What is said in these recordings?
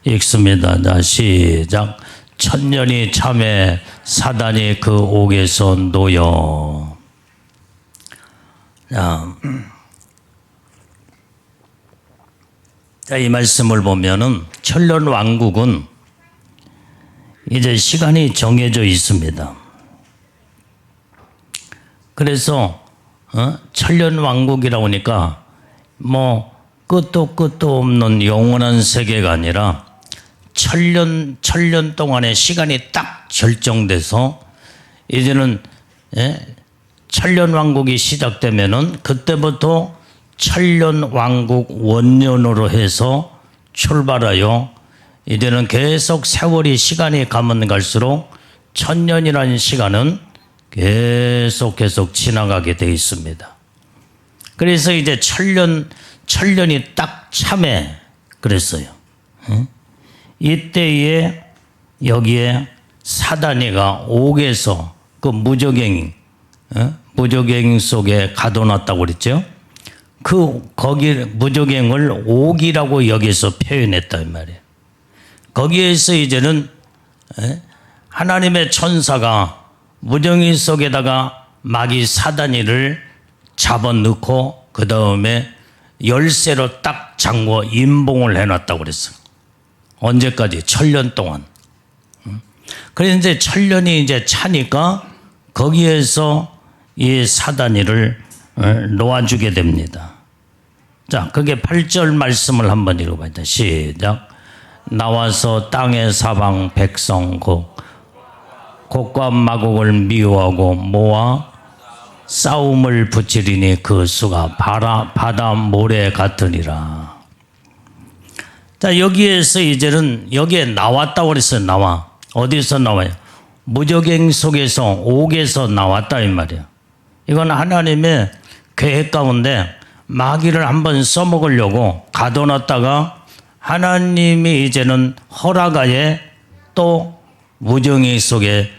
읽습니다. 자, 시작. 천년이 참에 사단이 그 옥에서 놓여. 자, 이 말씀을 보면은 천년 왕국은 이제 시간이 정해져 있습니다. 그래서 천년 왕국이라고 하니까 뭐 끝도 없는 영원한 세계가 아니라 천년 동안의 시간이 딱 결정돼서 이제는 천년 왕국이 시작되면은 그때부터 천년 왕국 원년으로 해서 출발하여 이제는 계속 세월이 시간이 가면 갈수록 천년이라는 시간은 계속 지나가게 되어 있습니다. 그래서 이제 천년이 딱 참에 그랬어요. 이때에 여기에 사단이가 옥에서 그 무저갱 속에 가둬놨다고 그랬죠. 거기 무저갱을 옥이라고 여기서 표현했다 이 말이에요. 거기에서 이제는 하나님의 천사가 무저갱 속에다가 마귀 사단이를 잡아넣고 그 다음에 열쇠로 딱 잠궈 임봉을 해놨다고 그랬어요. 언제까지? 천년 동안. 그래서 이제 천년이 이제 차니까 거기에서 이 사단이를 놓아주게 됩니다. 자, 그게 8절 말씀을 한번 읽어봐야 돼. 시작. 나와서 땅의 사방 백성 곡과 마곡을 미워하고 모아 싸움을 붙이리니 그 수가 바다 모래 같으리라. 자, 여기에서 이제는 여기에 나왔다고 그랬어요. 나와. 어디서 나와요? 무저갱 속에서 옥에서 나왔다 이 말이에요. 이건 하나님의 계획 가운데 마귀를 한번 써먹으려고 가둬놨다가 하나님이 이제는 허락하에 또 무저갱 속에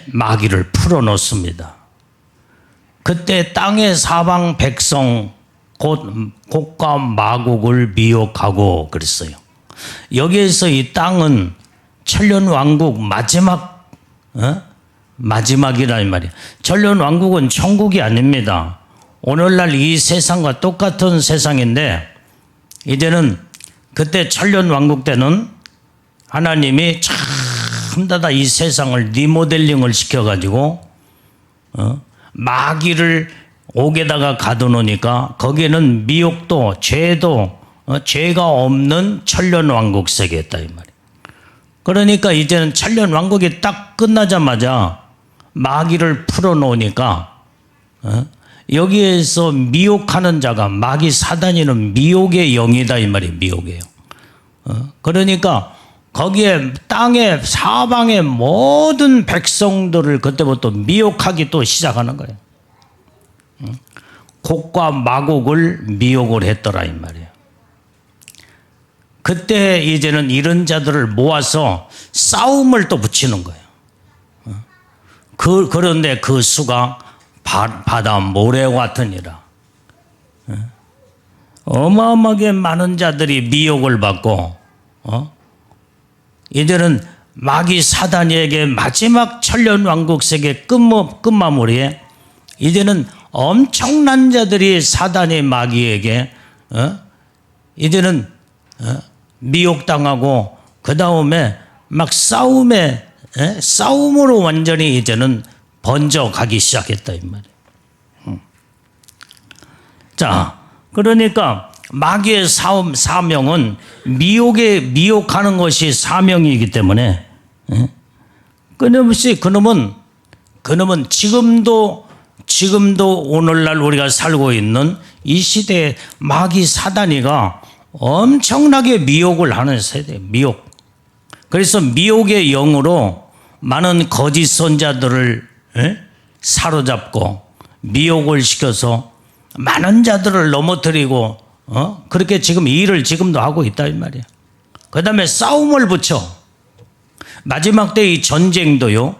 마귀를 풀어놓습니다. 그때 땅의 사방 백성 곡과 마곡을 미혹하고 그랬어요. 여기에서 이 땅은 천년 왕국 마지막이라는 말이에요. 천년 왕국은 천국이 아닙니다. 오늘날 이 세상과 똑같은 세상인데 이제는 그때 천년 왕국 때는 하나님이 참다다 이 세상을 리모델링을 시켜가지고 마귀를 옥에다가 가둬놓으니까 거기에는 미혹도 죄도 죄가 없는 천년 왕국 세계였다 이 말이에요. 그러니까 이제는 천년 왕국이 딱 끝나자마자 마귀를 풀어놓으니까 여기에서 미혹하는 자가 마귀 사단이는 미혹의 영이다 이 말이에요. 미혹이에요. 그러니까 거기에 땅의 사방의 모든 백성들을 그때부터 미혹하기 또 시작하는 거예요. 곡과 마곡을 미혹을 했더라 이 말이에요. 그때 이제는 이런 자들을 모아서 싸움을 또 붙이는 거예요. 그런데 그 수가 바다 모래 같으니라. 어마어마하게 많은 자들이 미혹을 받고 이제는 마귀 사단에게 마지막 천년 왕국 세계 끝마무리에 이제는 엄청난 자들이 사단의 마귀에게 이제는 미혹당하고 그 다음에 막 싸움으로 완전히 이제는 번져가기 시작했다 이 말이에요. 자, 그러니까 마귀의 사명은 미혹하는 것이 사명이기 때문에 끊임없이 그놈은 지금도 오늘날 우리가 살고 있는 이 시대에 마귀 사단이가 엄청나게 미혹을 하는 세대, 미혹. 그래서 미혹의 영으로 많은 거짓 선자들을 사로잡고 미혹을 시켜서 많은 자들을 넘어뜨리고 그렇게 지금 이 일을 지금도 하고 있다 이 말이에요. 그 다음에 싸움을 붙여. 마지막 때 이 전쟁도요.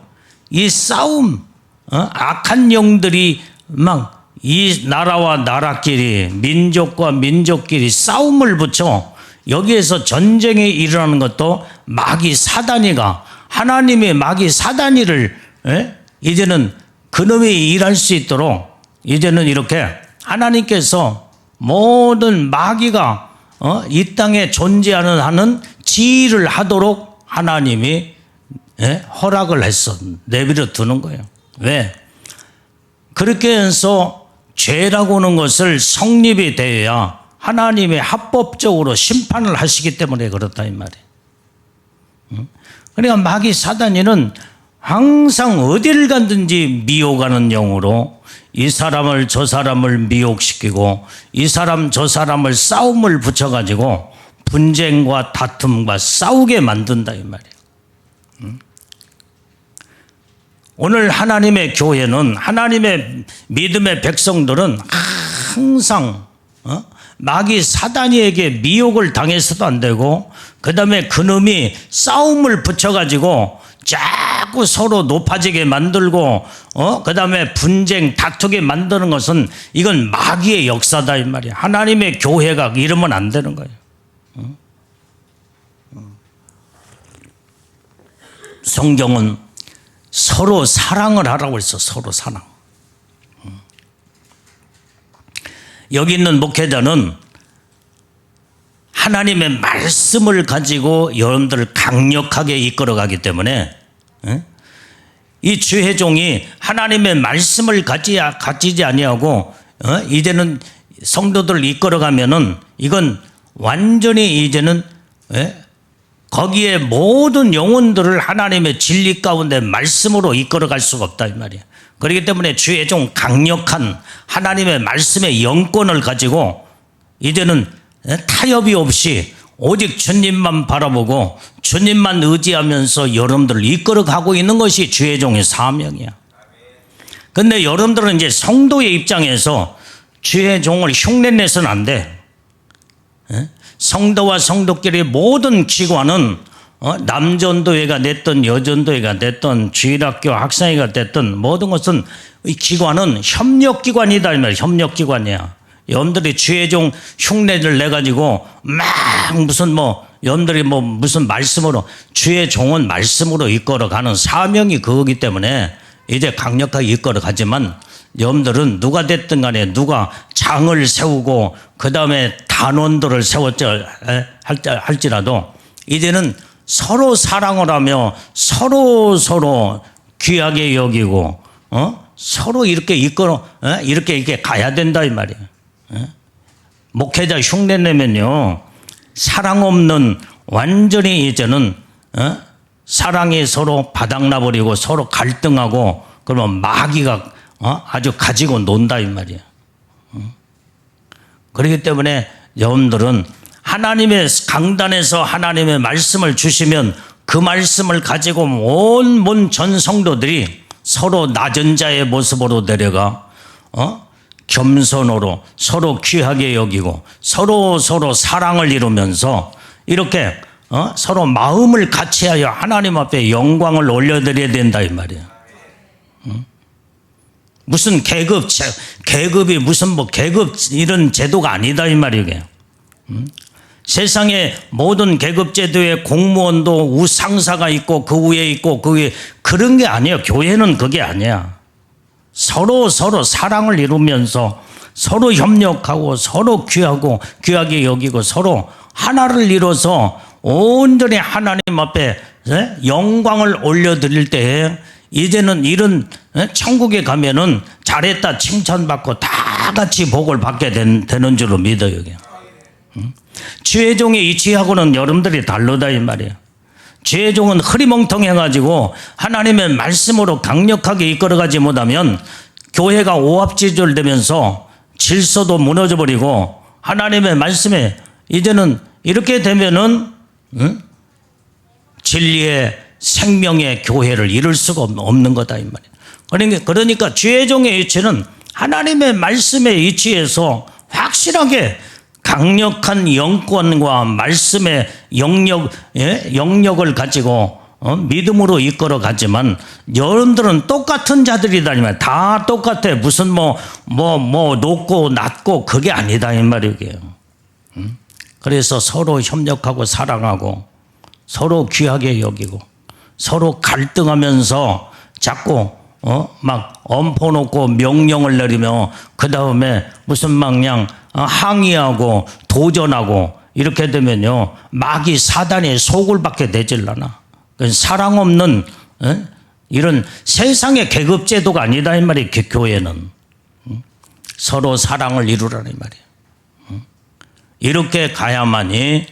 이 싸움, 악한 영들이 막 이 나라와 나라끼리 민족과 민족끼리 싸움을 붙여 여기에서 전쟁이 일어나는 것도 마귀 사단이가 하나님의 마귀 사단이를 이제는 그놈이 일할 수 있도록 이제는 이렇게 하나님께서 모든 마귀가 이 땅에 존재하는 하는 지휘를 하도록 하나님이 허락을 했어. 내버려 두는 거예요. 왜? 그렇게 해서 죄라고 하는 것을 성립이 되어야 하나님이 합법적으로 심판을 하시기 때문에 그렇다 이 말이에요. 그러니까 마귀 사단이는 항상 어디를 가든지 미혹하는 영으로 이 사람을 저 사람을 미혹시키고 이 사람 저 사람을 싸움을 붙여가지고 분쟁과 다툼과 싸우게 만든다 이 말이에요. 오늘 하나님의 교회는 하나님의 믿음의 백성들은 항상 마귀 사단이에게 미혹을 당해서도 안 되고 그 다음에 그놈이 싸움을 붙여가지고 자꾸 서로 높아지게 만들고 그 다음에 분쟁 다투게 만드는 것은 이건 마귀의 역사다 이 말이야. 하나님의 교회가 이러면 안 되는 거예요. 성경은 서로 사랑을 하라고 했어. 서로 사랑. 여기 있는 목회자는 하나님의 말씀을 가지고 여러분들을 강력하게 이끌어가기 때문에 이 주회종이 하나님의 말씀을 가지지 아니하고 이제는 성도들을 이끌어가면은 이건 완전히 이제는 거기에 모든 영혼들을 하나님의 진리 가운데 말씀으로 이끌어갈 수가 없다 이 말이야. 그렇기 때문에 주회종 강력한 하나님의 말씀의 영권을 가지고 이제는 타협이 없이 오직 주님만 바라보고 주님만 의지하면서 여러분들을 이끌어가고 있는 것이 주회종의 사명이야. 그런데 여러분들은 이제 성도의 입장에서 주회종을 흉내내서는 안 돼. 성도와 성도끼리 모든 기관은 남전도회가 됐든 여전도회가 됐든 주일학교 학생회가 됐든 모든 것은 이 기관은 협력기관이다 이 말이야. 협력기관이야. 여러분들이 주회종 흉내를 내가지고 막 무슨 여러분들이 무슨 말씀으로 주회종은 말씀으로 이끌어가는 사명이 그거기 때문에 이제 강력하게 이끌어가지만 여러분들은 누가 됐든 간에 누가 장을 세우고 그 다음에 단원들을 할지라도 이제는 서로 사랑을 하며 서로 귀하게 여기고 서로 이렇게 이렇게 가야 된다 이 말이에요. 목회자 흉내 내면요 사랑 없는 완전히 이제는 사랑이 서로 바닥나버리고 서로 갈등하고 그러면 마귀가 아주 가지고 논다 이 말이에요. 그렇기 때문에 여러분들은 하나님의 강단에서 하나님의 말씀을 주시면 그 말씀을 가지고 온 전 성도들이 서로 낮은 자의 모습으로 내려가 겸손으로 서로 귀하게 여기고 서로 사랑을 이루면서 이렇게 서로 마음을 같이하여 하나님 앞에 영광을 올려드려야 된다 이 말이에요. 무슨 계급이 무슨 계급 이런 제도가 아니다 이 말이에요. 세상에 모든 계급 제도에 공무원도 우상사가 있고 그 위에 있고 그 위에 그런 게 아니에요. 교회는 그게 아니야. 서로 사랑을 이루면서 서로 협력하고 서로 귀하게 여기고 서로 하나를 이뤄서 온전히 하나님 앞에 영광을 올려드릴 때에 이제는 이런 천국에 가면은 잘했다 칭찬받고 다 같이 복을 받게 되는 줄로 믿어요. 주회종의 이치하고는 여러분들이 다르다 이 말이에요. 주회종은 흐리멍텅해가지고 하나님의 말씀으로 강력하게 이끌어가지 못하면 교회가 오합지졸되면서 질서도 무너져버리고 하나님의 말씀에 이제는 이렇게 되면은 진리의 생명의 교회를 이룰 수가 없는 거다 이 말이에요. 그러니까 주회종의 이치는 하나님의 말씀의 이치에서 확실하게 강력한 영권과 말씀의 영역을 가지고 믿음으로 이끌어 가지만 여러분들은 똑같은 자들이다 이 말이에요. 다 똑같아. 무슨 높고 낮고 그게 아니다 이 말이에요. 그래서 서로 협력하고 사랑하고 서로 귀하게 여기고 서로 갈등하면서 자꾸 막 엄포 놓고 명령을 내리며 그 다음에 무슨 막 그냥 항의하고 도전하고 이렇게 되면요 마귀 사단의 속을 밖에 내질라나. 사랑 없는 이런 세상의 계급 제도가 아니다 이 말이에요. 교회는 서로 사랑을 이루라는 말이에요. 이렇게 가야만이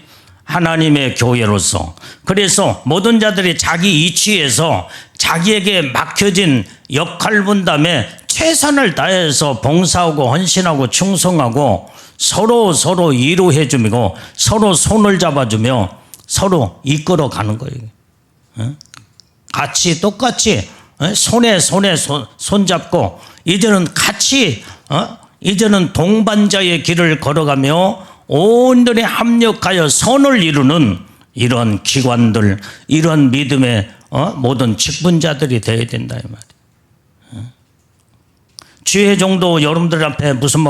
하나님의 교회로서. 그래서 모든 자들이 자기 이치에서 자기에게 막혀진 역할 분담에 최선을 다해서 봉사하고 헌신하고 충성하고 서로 위로해 주고 서로 손을 잡아주며 서로 이끌어 가는 거예요. 같이 똑같이 손에 손잡고 이제는 같이 이제는 동반자의 길을 걸어가며 온전히 합력하여 선을 이루는 이런 기관들, 이런 믿음의 모든 직분자들이 되어야 된다 이 말이에요. 주의 정도 여러분들 앞에 무슨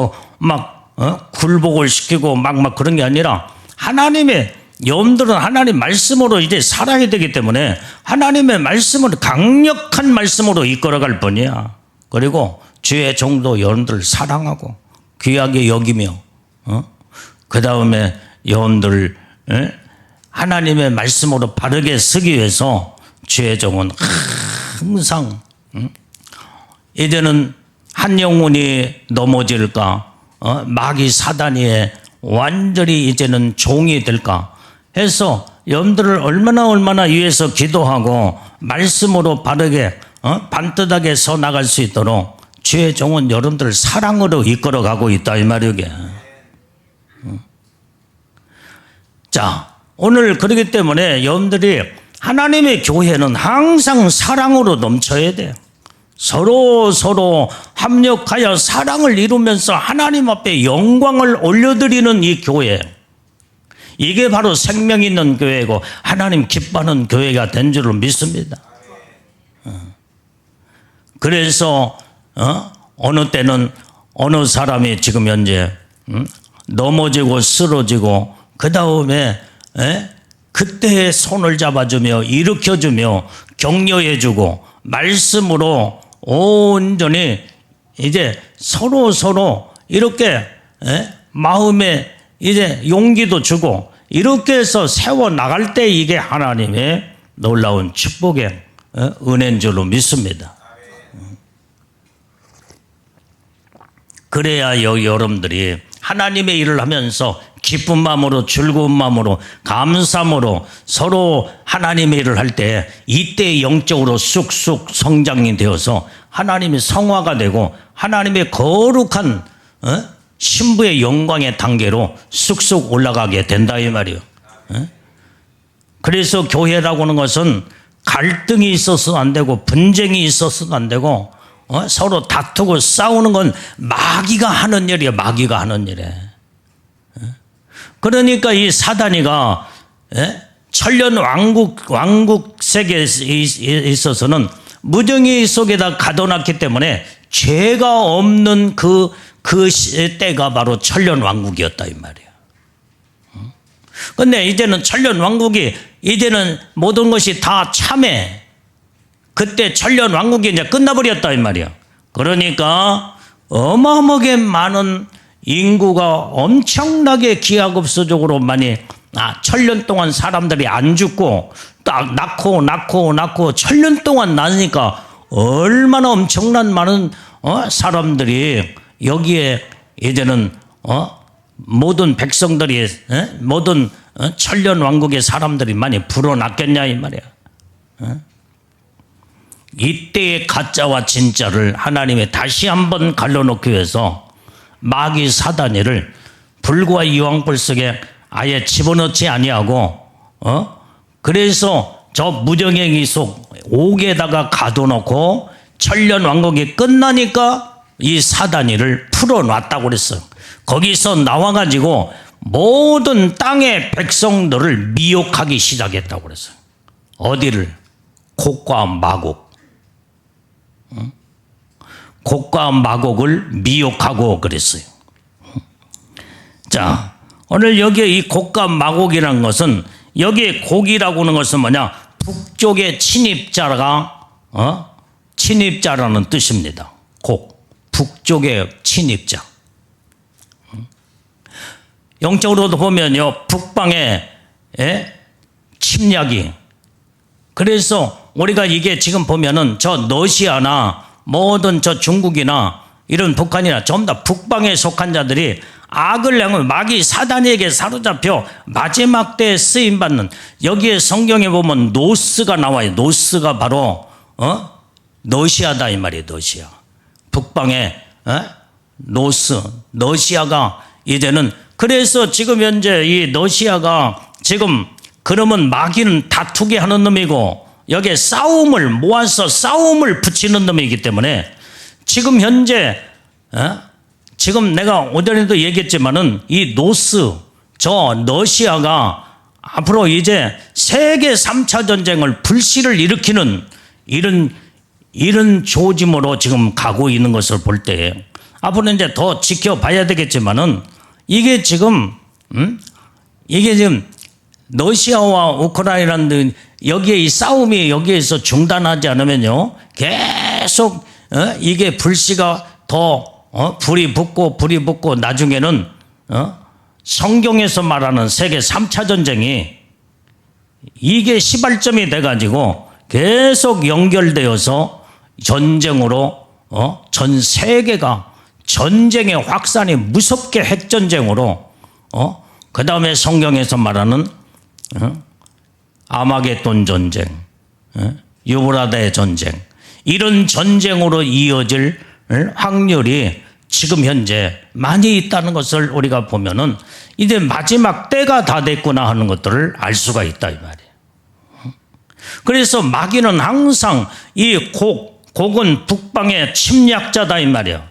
굴복을 시키고 막 그런 게 아니라 하나님의 여러분들은 하나님 말씀으로 이제 살아야 되기 때문에 하나님의 말씀을 강력한 말씀으로 이끌어갈 뿐이야. 그리고 주의 정도 여러분들 사랑하고 귀하게 여기며 그 다음에 여러분들 하나님의 말씀으로 바르게 서기 위해서 주의 종은 항상 이제는 한 영혼이 넘어질까 마귀 사단이 완전히 이제는 종이 될까 해서 여러분들을 얼마나 위해서 기도하고 말씀으로 바르게 반듯하게 서 나갈 수 있도록 주의 종은 여러분들을 사랑으로 이끌어가고 있다 이 말이에요. 자, 오늘 그렇기 때문에 여러분들이 하나님의 교회는 항상 사랑으로 넘쳐야 돼요. 서로 합력하여 사랑을 이루면서 하나님 앞에 영광을 올려드리는 이 교회. 이게 바로 생명 있는 교회고 하나님 기뻐하는 교회가 된 줄로 믿습니다. 그래서 어느 때는 어느 사람이 지금 현재 넘어지고 쓰러지고 그 다음에 그때의 손을 잡아주며 일으켜주며 격려해주고 말씀으로 온전히 이제 서로 이렇게 마음에 이제 용기도 주고 이렇게 해서 세워 나갈 때 이게 하나님의 놀라운 축복의 은혜인 줄로 믿습니다. 그래야 여러분들이 하나님의 일을 하면서 기쁜 마음으로 즐거운 마음으로 감사함으로 서로 하나님의 일을 할 때 이때 영적으로 쑥쑥 성장이 되어서 하나님의 성화가 되고 하나님의 거룩한 신부의 영광의 단계로 쑥쑥 올라가게 된다 이 말이에요. 그래서 교회라고 하는 것은 갈등이 있어서도 안 되고 분쟁이 있어서도 안 되고 서로 다투고 싸우는 건 마귀가 하는 일이에요. 마귀가 하는 일에. 그러니까 이 사단이가 천년 왕국 세계에 있어서는 무정의 속에다 가둬놨기 때문에 죄가 없는 그 때가 바로 천년 왕국이었다 이 말이에요. 근데 이제는 천년 왕국이 이제는 모든 것이 다 참해. 그때 천년 왕국이 이제 끝나버렸다 이 말이야. 그러니까 어마어마하게 많은 인구가 엄청나게 기하급수적으로 많이 천년 동안 사람들이 안 죽고 딱 낳고 천년 동안 낳으니까 얼마나 엄청난 많은 사람들이 여기에 이제는 모든 백성들이 모든 천년 왕국의 사람들이 많이 불어났겠냐 이 말이야. 이때의 가짜와 진짜를 하나님이 다시 한번 갈라놓기 위해서 마귀 사단이를 불과 이왕불 속에 아예 집어넣지 아니하고 그래서 저 무정행이 속 옥에다가 가둬놓고 천년 왕국이 끝나니까 이 사단이를 풀어놨다고 그랬어요. 거기서 나와가지고 모든 땅의 백성들을 미혹하기 시작했다고 그랬어요. 어디를? 곡과 마곡. 곡과 마곡을 미혹하고 그랬어요. 자, 오늘 여기에 이 곡과 마곡이라는 것은 여기에 곡이라고 하는 것은 뭐냐? 북쪽의 침입자가 침입자라는 뜻입니다. 곡, 북쪽의 침입자. 영적으로도 보면요, 북방의 침략이. 그래서 우리가 이게 지금 보면은 저 러시아나 모든 저 중국이나 이런 북한이나 전부 다 북방에 속한 자들이 악을 향하면 마귀 사단에게 사로잡혀 마지막 때에 쓰임받는, 여기에 성경에 보면 노스가 나와요. 노스가 바로 러시아다 이 말이에요. 러시아. 북방의 노스, 러시아가 이제는, 그래서 지금 현재 이 러시아가 지금 그러면 마귀는 다투게 하는 놈이고 여기에 싸움을 모아서 싸움을 붙이는 놈이기 때문에 지금 현재 지금 내가 오전에도 얘기했지만은 이 노스, 저 러시아가 앞으로 이제 세계 3차 전쟁을 불씨를 일으키는 이런 조짐으로 지금 가고 있는 것을 볼 때 앞으로 이제 더 지켜봐야 되겠지만은 이게 지금 러시아와 우크라이나는 여기에 이 싸움이 여기에서 중단하지 않으면요 계속 이게 불씨가 더 불이 붙고 나중에는 성경에서 말하는 세계 3차 전쟁이 이게 시발점이 돼가지고 계속 연결되어서 전쟁으로 전 세계가 전쟁의 확산이 무섭게 핵전쟁으로 그 다음에 성경에서 말하는 아마겟돈 전쟁, 유브라데 전쟁, 이런 전쟁으로 이어질 확률이 지금 현재 많이 있다는 것을 우리가 보면은 이제 마지막 때가 다 됐구나 하는 것들을 알 수가 있다 이 말이에요. 그래서 마귀는 항상 이 곡은 북방의 침략자다 이 말이에요.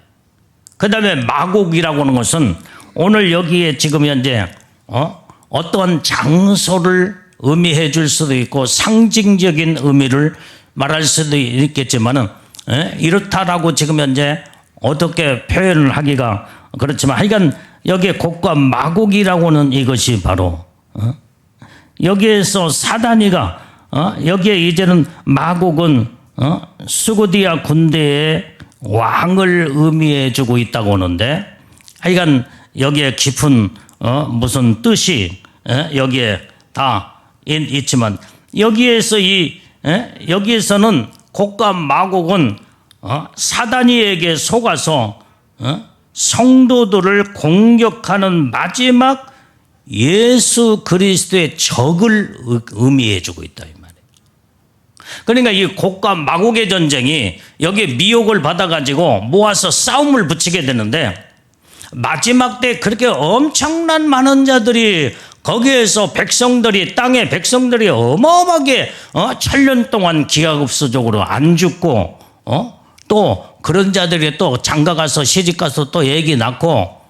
그 다음에 마곡이라고 하는 것은 오늘 여기에 지금 현재 어떠한 장소를 의미해 줄 수도 있고 상징적인 의미를 말할 수도 있겠지만은 이렇다라고 지금 현재 어떻게 표현을 하기가 그렇지만 하여간 여기에 곡과 마곡이라고 하는 이것이 바로 여기에서 사단이가 여기에 이제는 마곡은 수고디아 군대의 왕을 의미해 주고 있다고 하는데 하여간 여기에 깊은 무슨 뜻이 여기에 다 있지만 여기에서 여기에서는 곡과 마곡은 사단이에게 속아서 성도들을 공격하는 마지막 예수 그리스도의 적을 의미해 주고 있다 이 말이에요. 그러니까 이 곡과 마곡의 전쟁이 여기에 미혹을 받아가지고 모아서 싸움을 붙이게 되는데 마지막 때 그렇게 엄청난 많은 자들이 거기에서 백성들이 땅의 백성들이 어마어마하게 천년 동안 기하급수적으로 안 죽고 또 그런 자들이 또 장가가서 시집가서 또 애기 낳고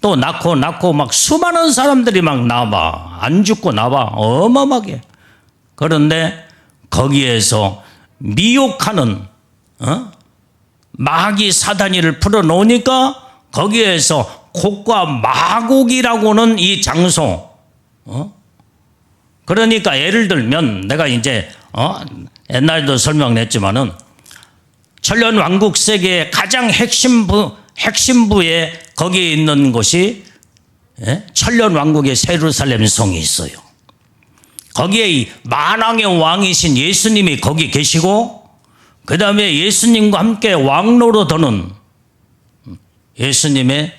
또 낳고 막 수많은 사람들이 막 나와 안 죽고 나와 어마어마하게. 그런데 거기에서 미혹하는 마귀 사단이를 풀어놓으니까 거기에서 곡과 마곡이라고는 이 장소 그러니까 예를 들면 내가 이제 옛날에도 설명했지만은 천년 왕국 세계의 가장 핵심부에 거기에 있는 곳이 천년 왕국의 예루살렘 성이 있어요. 거기에 만왕의 왕이신 예수님이 거기 계시고 그 다음에 예수님과 함께 왕로로 도는 예수님의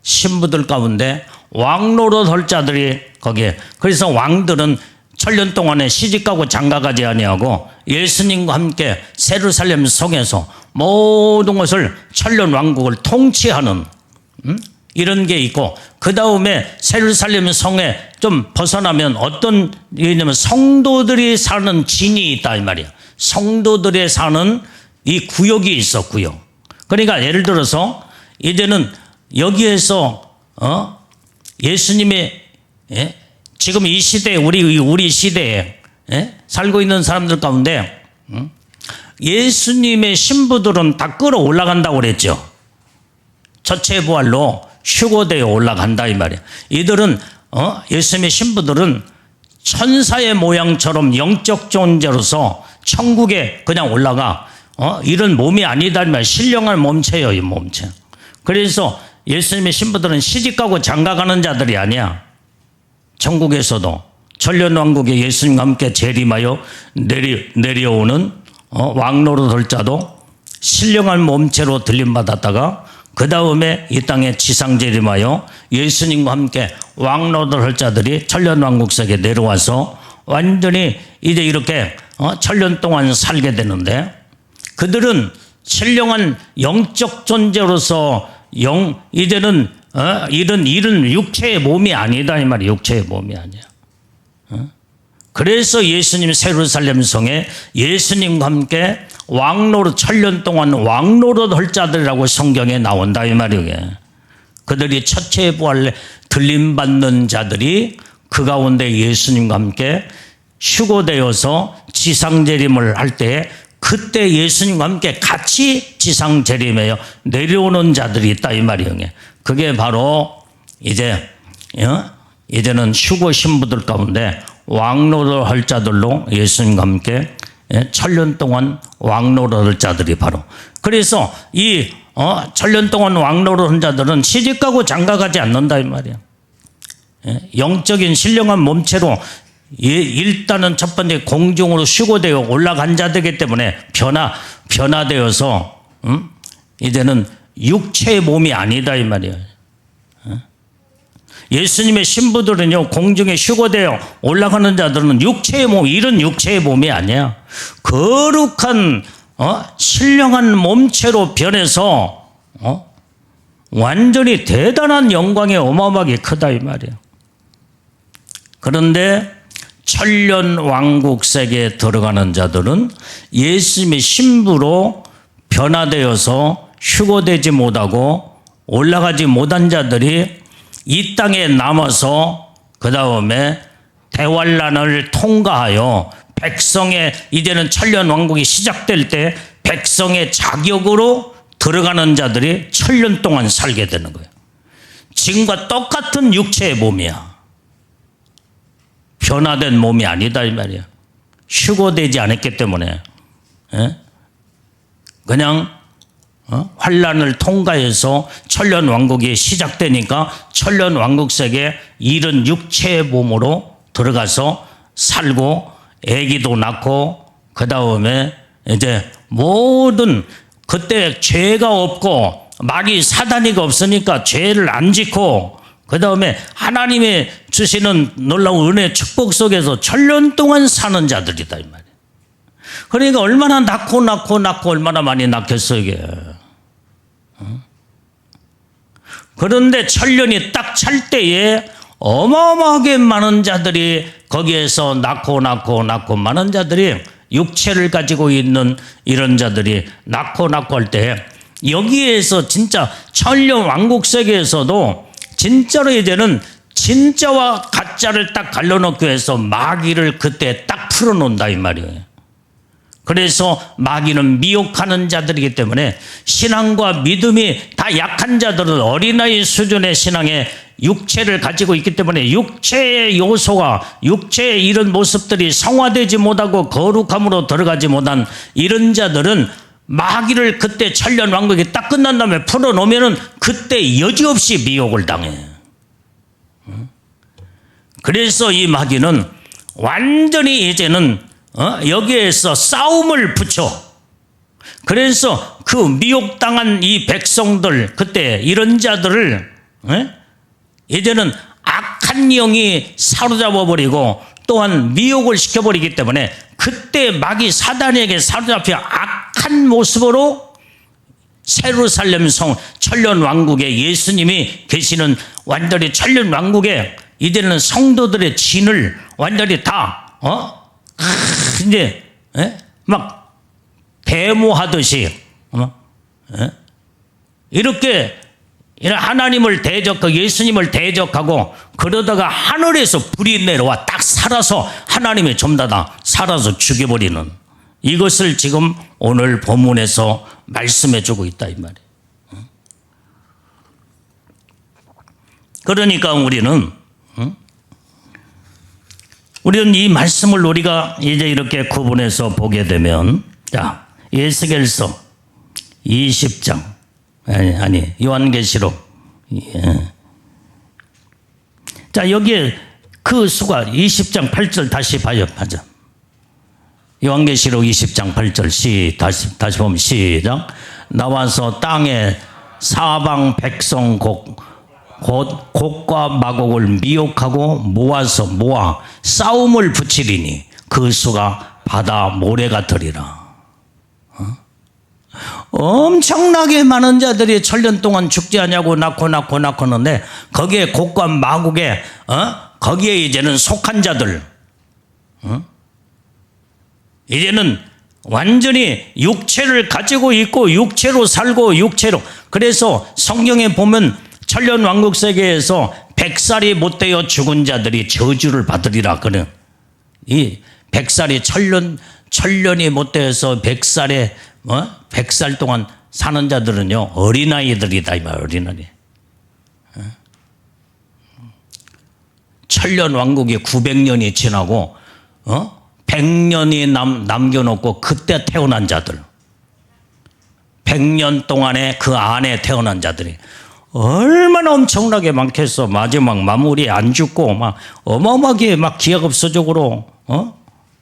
신부들 가운데 왕로로 설 자들이 거기에, 그래서 왕들은 천년 동안에 시집가고 장가가지 아니하고 예수님과 함께 예루살렘 성에서 모든 것을 천년 왕국을 통치하는 이런 게 있고, 그 다음에 예루살렘 성에 좀 벗어나면 어떤, 왜냐면 성도들이 사는 진이 있다 이 말이야. 성도들이 사는 이 구역이 있어, 구역. 그러니까 예를 들어서 이제는 여기에서 예수님의 지금 이 시대에 우리 시대에 살고 있는 사람들 가운데 예수님의 신부들은 다 끌어올라간다고 그랬죠. 첫째 부활로 휴거되어 올라간다 이 말이야. 이들은 예수님의 신부들은 천사의 모양처럼 영적 존재로서 천국에 그냥 올라가. 이런 몸이 아니다 이 말이야. 신령한 몸체예요, 이 몸체. 그래서 예수님의 신부들은 시집가고 장가가는 자들이 아니야. 천국에서도 천년왕국에 예수님과 함께 재림하여 내려오는 왕노릇 할 자도 신령한 몸체로 들림받았다가 그 다음에 이 땅에 지상재림하여 예수님과 함께 왕노릇 할 자들이 천년왕국석에 내려와서 완전히 이제 이렇게 천년 동안 살게 되는데, 그들은 신령한 영적 존재로서 이제는 이런 육체의 몸이 아니다 이 말이에요. 육체의 몸이 아니야. 그래서 예수님 예루살렘 성에 예수님과 함께 왕노릇 천년 동안 왕노릇 할 자들이라고 성경에 나온다 이 말이에요. 그들이 첫째 부활 들림받는 자들이 그 가운데 예수님과 함께 휴거되어서 지상재림을 할 때 그때 예수님과 함께 같이 지상재림하여 내려오는 자들이 있다 이 말이에요. 그게 바로 이제는 휴거 신부들 가운데 왕노릇 할 자들로 예수님과 함께 천년 동안 왕노릇 할 자들이 바로. 그래서 이 천년 동안 왕노릇 한 자들은 시집가고 장가가지 않는다 이 말이에요. 영적인 신령한 몸체로 일단은 첫 번째 공중으로 휴거되어 올라간 자들이기 때문에 변화되어서 이제는 육체의 몸이 아니다 이 말이에요. 예수님의 신부들은요, 공중에 휴거되어 올라가는 자들은 육체의 몸, 이런 육체의 몸이 아니야. 거룩한 신령한 몸체로 변해서 완전히 대단한 영광에 어마어마하게 크다 이 말이에요. 그런데 천년 왕국 세계에 들어가는 자들은 예수님의 신부로 변화되어서 휴거되지 못하고 올라가지 못한 자들이 이 땅에 남아서 그 다음에 대환란을 통과하여 백성의 이제는 천년 왕국이 시작될 때 백성의 자격으로 들어가는 자들이 천년 동안 살게 되는 거예요. 지금과 똑같은 육체의 몸이야. 변화된 몸이 아니다 이 말이야. 휴거되지 않았기 때문에 그냥 환란을 통과해서 천년 왕국이 시작되니까 천년 왕국 세계에 이런 육체의 몸으로 들어가서 살고 아기도 낳고 그 다음에 이제 모든 그때 죄가 없고 마귀 사단이가 없으니까 죄를 안 짓고 그 다음에 하나님의 주시는 놀라운 은혜 축복 속에서 천년 동안 사는 자들이다 이 말이에요. 그러니까 얼마나 낳고 얼마나 많이 낳겠어 이게. 그런데 천년이 딱 찰 때에 어마어마하게 많은 자들이 거기에서 낳고 많은 자들이 육체를 가지고 있는 이런 자들이 낳고 할 때 여기에서 진짜 천년 왕국 세계에서도 진짜로 이제는 진짜와 가짜를 딱 갈라놓기 위해서 마귀를 그때 딱 풀어놓는다 이 말이에요. 그래서 마귀는 미혹하는 자들이기 때문에 신앙과 믿음이 다 약한 자들은 어린아이 수준의 신앙에 육체를 가지고 있기 때문에 육체의 요소가 육체의 이런 모습들이 성화되지 못하고 거룩함으로 들어가지 못한 이런 자들은 마귀를 그때 천년 왕국이 딱 끝난 다음에 풀어놓으면 그때 여지없이 미혹을 당해. 그래서 이 마귀는 완전히 이제는 여기에서 싸움을 붙여. 그래서 그 미혹당한 이 백성들 그때 이런 자들을 이제는 악한 영이 사로잡아버리고 또한 미혹을 시켜버리기 때문에 그때 마귀 사단에게 사로잡혀 악한 모습으로 예루살렘 성 천년 왕국에 예수님이 계시는 완전히 천년 왕국에 이제는 성도들의 진을 완전히 다 이제 막 데모하듯이 이렇게 하나님을 대적하고 예수님을 대적하고 그러다가 하늘에서 불이 내려와 딱 살아서 하나님의 점다다 살아서 죽여버리는 이것을 지금 오늘 본문에서 말씀해주고 있다 이 말이에요. 그러니까 우리는 이 말씀을 우리가 이제 이렇게 구분해서 보게 되면, 자, 에스겔서 20장, 아니, 요한계시록. 예. 자, 여기에 그 수가 20장 8절 다시 봐요. 맞아. 요한계시록 20장 8절 다시 보면 시작. 나와서 땅에 사방 백성 곧 곡과 마곡을 미혹하고 모아 싸움을 붙이리니 그 수가 바다 모래가 되리라. 엄청나게 많은 자들이 천년 동안 죽지 않냐고 낳고는데 거기에 곡과 마곡에 거기에 이제는 속한 자들 이제는 완전히 육체를 가지고 있고 육체로 살고 육체로, 그래서 성경에 보면 천년 왕국 세계에서 100살이 못 되어 죽은 자들이 저주를 받으리라. 그래. 이 100살이 천년이 못 되어서 100살 동안 사는 자들은요, 어린아이들이다 이 말. 어린아이. 천년 왕국이 900년이 지나고 100년이 남겨놓고 그때 태어난 자들, 100년 동안에 그 안에 태어난 자들이 얼마나 엄청나게 많겠어. 마지막 마무리 안 죽고 막 어마어마하게 막 기하급수적으로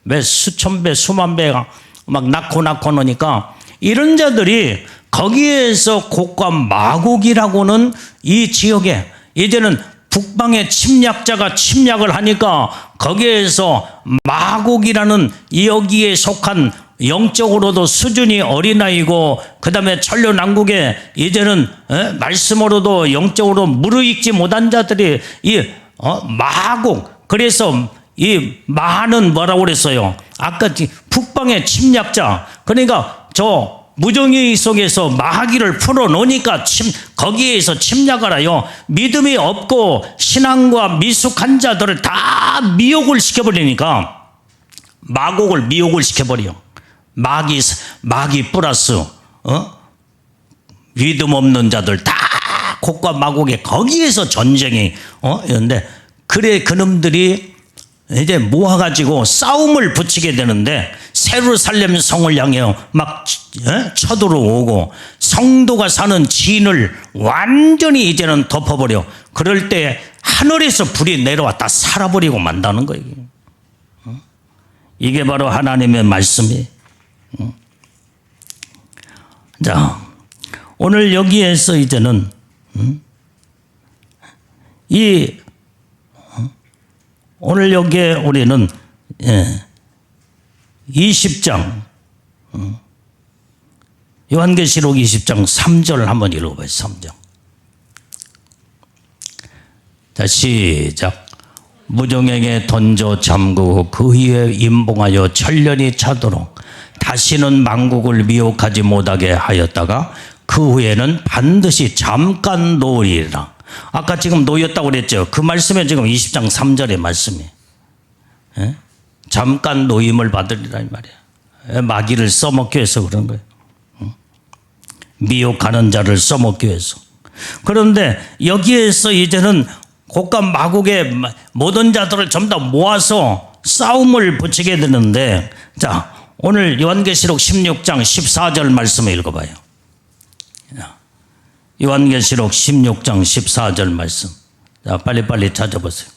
몇 수천 배 수만 배가 막 낳고 나니까 이런 자들이 거기에서 곡과 마곡이라고는 이 지역에 이제는 북방의 침략자가 침략을 하니까 거기에서 마곡이라는 여기에 속한 영적으로도 수준이 어린아이고, 그 다음에 천년왕국에 이제는 말씀으로도 영적으로 무르익지 못한 자들이 이 마곡, 그래서 이 마는 뭐라고 그랬어요? 아까 북방의 침략자, 그러니까 저 무정의 속에서 마귀를 풀어놓으니까 거기에서 침략을 하여 믿음이 없고 신앙과 미숙한 자들을 다 미혹을 시켜버리니까 마곡을 미혹을 시켜버려. 마귀 플러스 믿음 없는 자들 다 곡과 마곡에 거기에서 전쟁이 이런데, 그래 그놈들이 이제 모아가지고 싸움을 붙이게 되는데 세루살렘 성을 향해 막 쳐들어오고 성도가 사는 진을 완전히 이제는 덮어버려. 그럴 때 하늘에서 불이 내려왔다 살아버리고 만다는 거예요. 이게 바로 하나님의 말씀이에요. 자, 오늘 여기에서 이제는 오늘 여기에 우리는 20장 요한계시록 20장 3절을 한번 읽어봐요. 3절. 자, 시작. 무정에게 던져 잠그고 그 위에 임봉하여 천년이 차도록 다시는 만국을 미혹하지 못하게 하였다가 그 후에는 반드시 잠깐 놓으리라. 아까 지금 놓였다고 그랬죠. 그 말씀에 지금 20장 3절의 말씀이 잠깐 놓임을 받으리라 이 말이야. 마귀를 써먹기 위해서 그런 거예요. 미혹하는 자를 써먹기 위해서. 그런데 여기에서 이제는 곡과 마곡의 모든 자들을 전부 다 모아서 싸움을 붙이게 되는데, 자, 오늘 요한계시록 16장 14절 말씀을 읽어봐요. 요한계시록 16장 14절 말씀. 자, 빨리빨리 찾아보세요.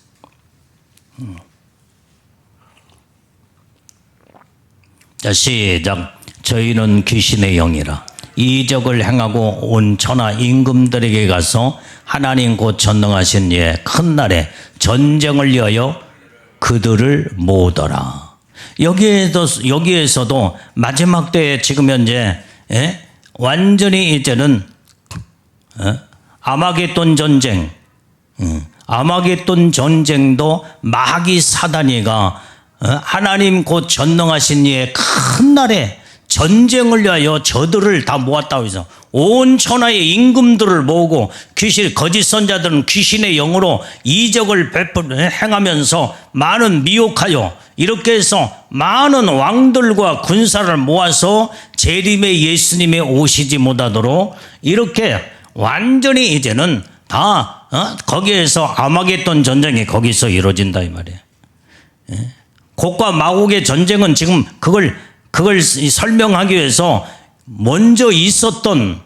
자, 시작. 저희는 귀신의 영이라 이적을 행하고 온 천하 임금들에게 가서 하나님 곧 전능하신 이의 큰 날에 전쟁을 위하여 그들을 모으더라. 여기에서도 마지막 때에 지금 현재 완전히 이제는 아마겟돈 전쟁, 아마겟돈 전쟁도 마귀 사단이가 하나님 곧 전능하신 이의 큰 날에 전쟁을 위하여 저들을 다 모았다고 해서 온 천하의 임금들을 모으고 거짓 선자들은 귀신의 영으로 이적을 행하면서 많은 미혹하여 이렇게 해서 많은 왕들과 군사를 모아서 재림의 예수님이 오시지 못하도록 이렇게 완전히 이제는 다 거기에서 아마겟돈 전쟁이 거기서 이루어진다 이 말이에요. 곡과 마곡의 전쟁은 지금 그걸 설명하기 위해서 먼저 있었던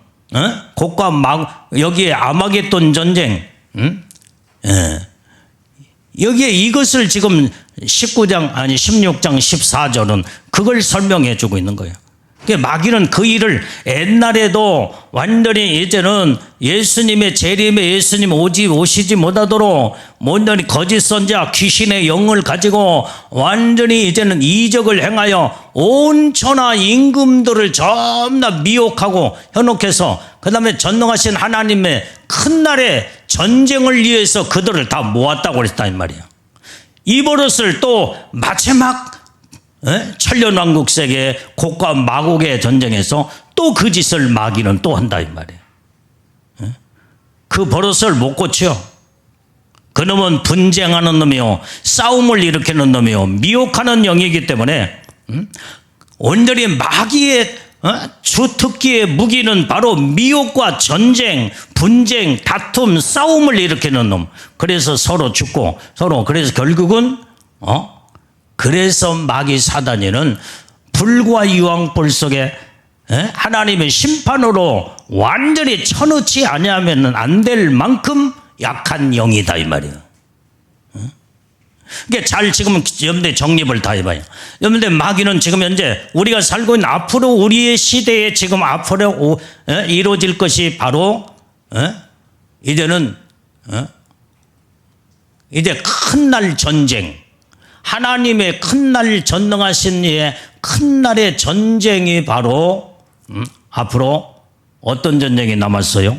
곡과 마곡, 여기에 아마겟돈 전쟁, 여기에 이것을 지금 16장 14절은 그걸 설명해 주고 있는 거예요. 마귀는 그 일을 옛날에도 완전히 이제는 예수님의 재림에 예수님 오시지 못하도록 완전히 거짓 선지자 귀신의 영을 가지고 완전히 이제는 이적을 행하여 온 천하 임금들을 전부 다 미혹하고 현혹해서 그 다음에 전능하신 하나님의 큰 날에 전쟁을 위해서 그들을 다 모았다고 그랬다 이 말이에요. 이 버릇을 또 마지막 천년왕국 세계 곡과 마곡의 전쟁에서 또 그 짓을 마귀는 또 한다 이 말이에요. 그 버릇을 못 고쳐. 그놈은 분쟁하는 놈이요 싸움을 일으키는 놈이요 미혹하는 영이기 때문에 온전히 마귀의 주특기의 무기는 바로 미혹과 전쟁, 분쟁, 다툼, 싸움을 일으키는 놈. 그래서 서로 죽고 서로 그래서 결국은 그래서 마귀 사단이는 불과 유황불 속에 하나님의 심판으로 완전히 쳐넣지 아니하면 안 될 만큼 약한 영이다 이 말이에요. 그러니까 잘 지금 여러분들 정립을 다 해봐요. 여러분들 마귀는 지금 현재 우리가 살고 있는 앞으로 우리의 시대에 지금 앞으로 이루어질 것이 바로 이제는 이제 큰 날 전쟁, 하나님의 큰 날 전능하신 이의 큰 날의 전쟁이 바로 앞으로 어떤 전쟁이 남았어요?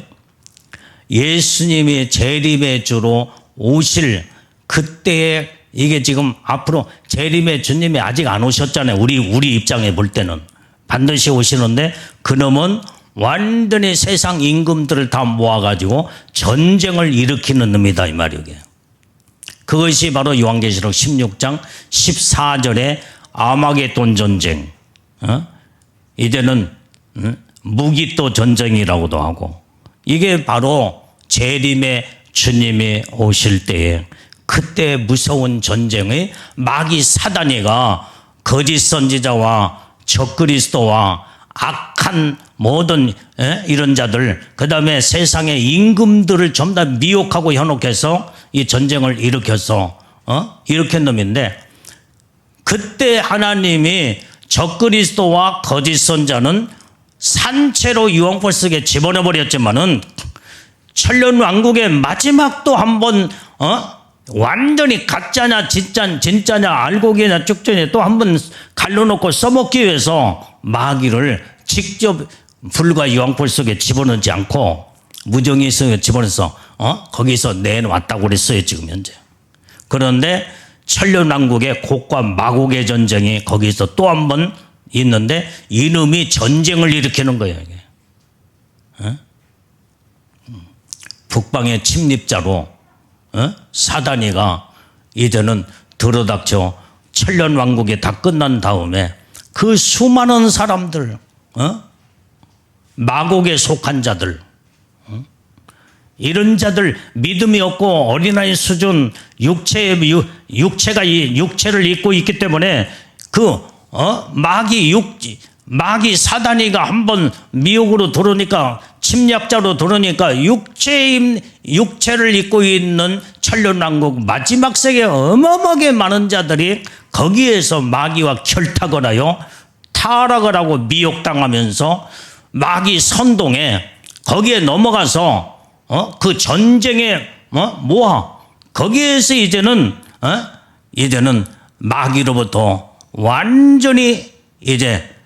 예수님이 재림의 주로 오실 그때에 이게 지금 앞으로 재림의 주님이 아직 안 오셨잖아요. 우리 입장에 볼 때는 반드시 오시는데 그놈은 완전히 세상 임금들을 다 모아가지고 전쟁을 일으키는 놈이다 이 말이에요. 그것이 바로 요한계시록 16장 14절의 아마겟돈 전쟁. 이제는 무기또 전쟁이라고도 하고 이게 바로 재림의 주님이 오실 때에 그때 무서운 전쟁의 마귀 사단이가 거짓 선지자와 적그리스도와 악한 모든 이런 자들 그 다음에 세상의 임금들을 전부 다 미혹하고 현혹해서 이 전쟁을 일으켜서 일으킨 놈인데 그때 하나님이 적그리스도와 거짓 선자는 산채로 유황불 속에 집어넣어버렸지만은 천년왕국의 마지막 또 한번 완전히 가짜냐 진짜냐 알고기냐 쭉전에 또 한번 갈라놓고 써먹기 위해서 마귀를 직접 불과 유황불 속에 집어넣지 않고 무정의 속에 집어넣어서 거기서 내놓았다고 그랬어요 지금 현재. 그런데 천년왕국의 곡과 마곡의 전쟁이 거기서 또 한 번 있는데 이놈이 전쟁을 일으키는 거예요 이게. 북방의 침입자로 사단이가 이제는 들어닥쳐 천년왕국이 다 끝난 다음에 그 수많은 사람들 마곡에 속한 자들 이런 자들 믿음이 없고 어린아이 수준 육체를 입고 있기 때문에 그 마귀 사단이가 한번 미혹으로 들어오니까 침략자로 들어오니까 육체를 입고 있는 천년왕국 마지막 세계에 어마어마하게 많은 자들이 거기에서 마귀와 결탁을 하여 타락을 하고 미혹당하면서 마귀 선동에 거기에 넘어가서 그 전쟁에 거기에서 이제는 마귀로부터 완전히 이제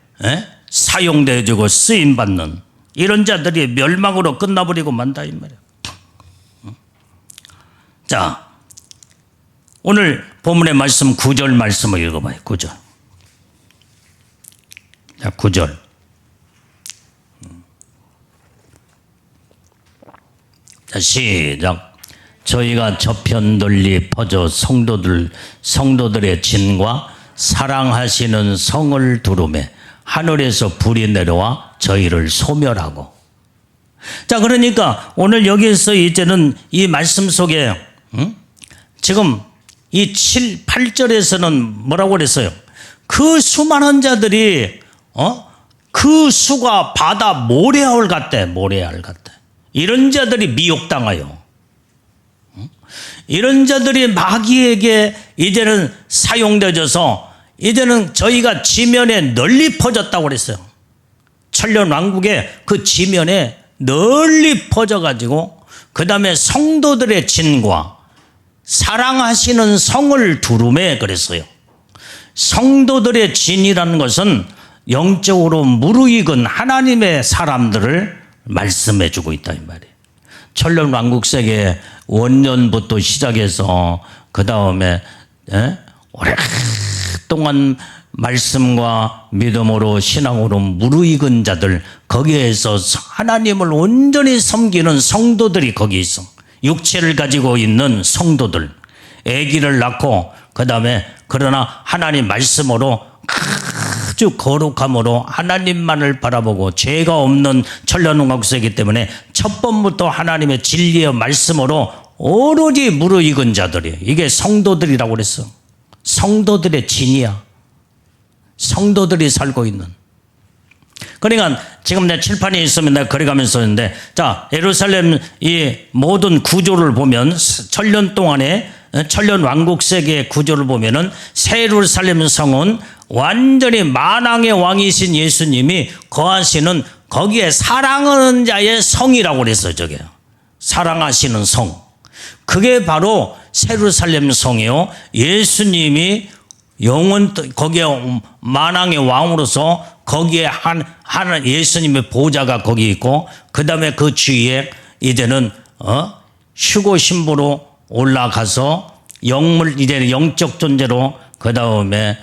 사용되어지고 쓰임받는 이런 자들이 멸망으로 끝나버리고 만다 이 말이에요. 자, 오늘 본문의 말씀 9절 말씀을 읽어봐요. 9절. 자, 9절. 자, 시작. 저희가 저편 널리 퍼져 성도들의 진과 사랑하시는 성을 두루매 하늘에서 불이 내려와 저희를 소멸하고. 자, 그러니까 오늘 여기에서 이제는 이 말씀 속에 지금 이 7, 8절에서는 뭐라고 그랬어요? 그 수많은 자들이 그 수가 바다 모래알 같대. 모래알 같대. 이런 자들이 미혹당하여 이런 자들이 마귀에게 이제는 사용되어져서 이제는 저희가 지면에 널리 퍼졌다고 그랬어요. 천년 왕국에 그 지면에 널리 퍼져가지고 그 다음에 성도들의 진과 사랑하시는 성을 두루매 그랬어요. 성도들의 진이라는 것은 영적으로 무르익은 하나님의 사람들을 말씀해 주고 있다 이 말이에요. 천년 왕국 세계 원년부터 시작해서 그 다음에 오랫동안 말씀과 믿음으로 신앙으로 무르익은 자들, 거기에서 하나님을 온전히 섬기는 성도들이 거기 있어. 육체를 가지고 있는 성도들, 아기를 낳고 그 다음에 그러나 하나님 말씀으로 아주 거룩함으로 하나님만을 바라보고 죄가 없는 천년왕국이기 때문에 첫 번부터 하나님의 진리의 말씀으로 오로지 무르익은 자들이에요. 이게 성도들이라고 그랬어. 성도들의 진이야. 성도들이 살고 있는. 그러니까 지금 내 칠판에 있으면 내가 그려가면서 했는데, 자, 예루살렘 이 모든 구조를 보면 천년 동안에 천년 왕국 세계의 구조를 보면은 새 예루살렘 성은 완전히 만왕의 왕이신 예수님이 거하시는 거기에 사랑하는 자의 성이라고 그랬어요. 저게 사랑하시는 성. 그게 바로 새 예루살렘 성이요. 예수님이 영원 거기에 만왕의 왕으로서 거기에 한 예수님의 보좌가 거기 있고 그 다음에 그 주위에 이제는 휴고 신부로 올라가서 영물 이제 영적 존재로 그 다음에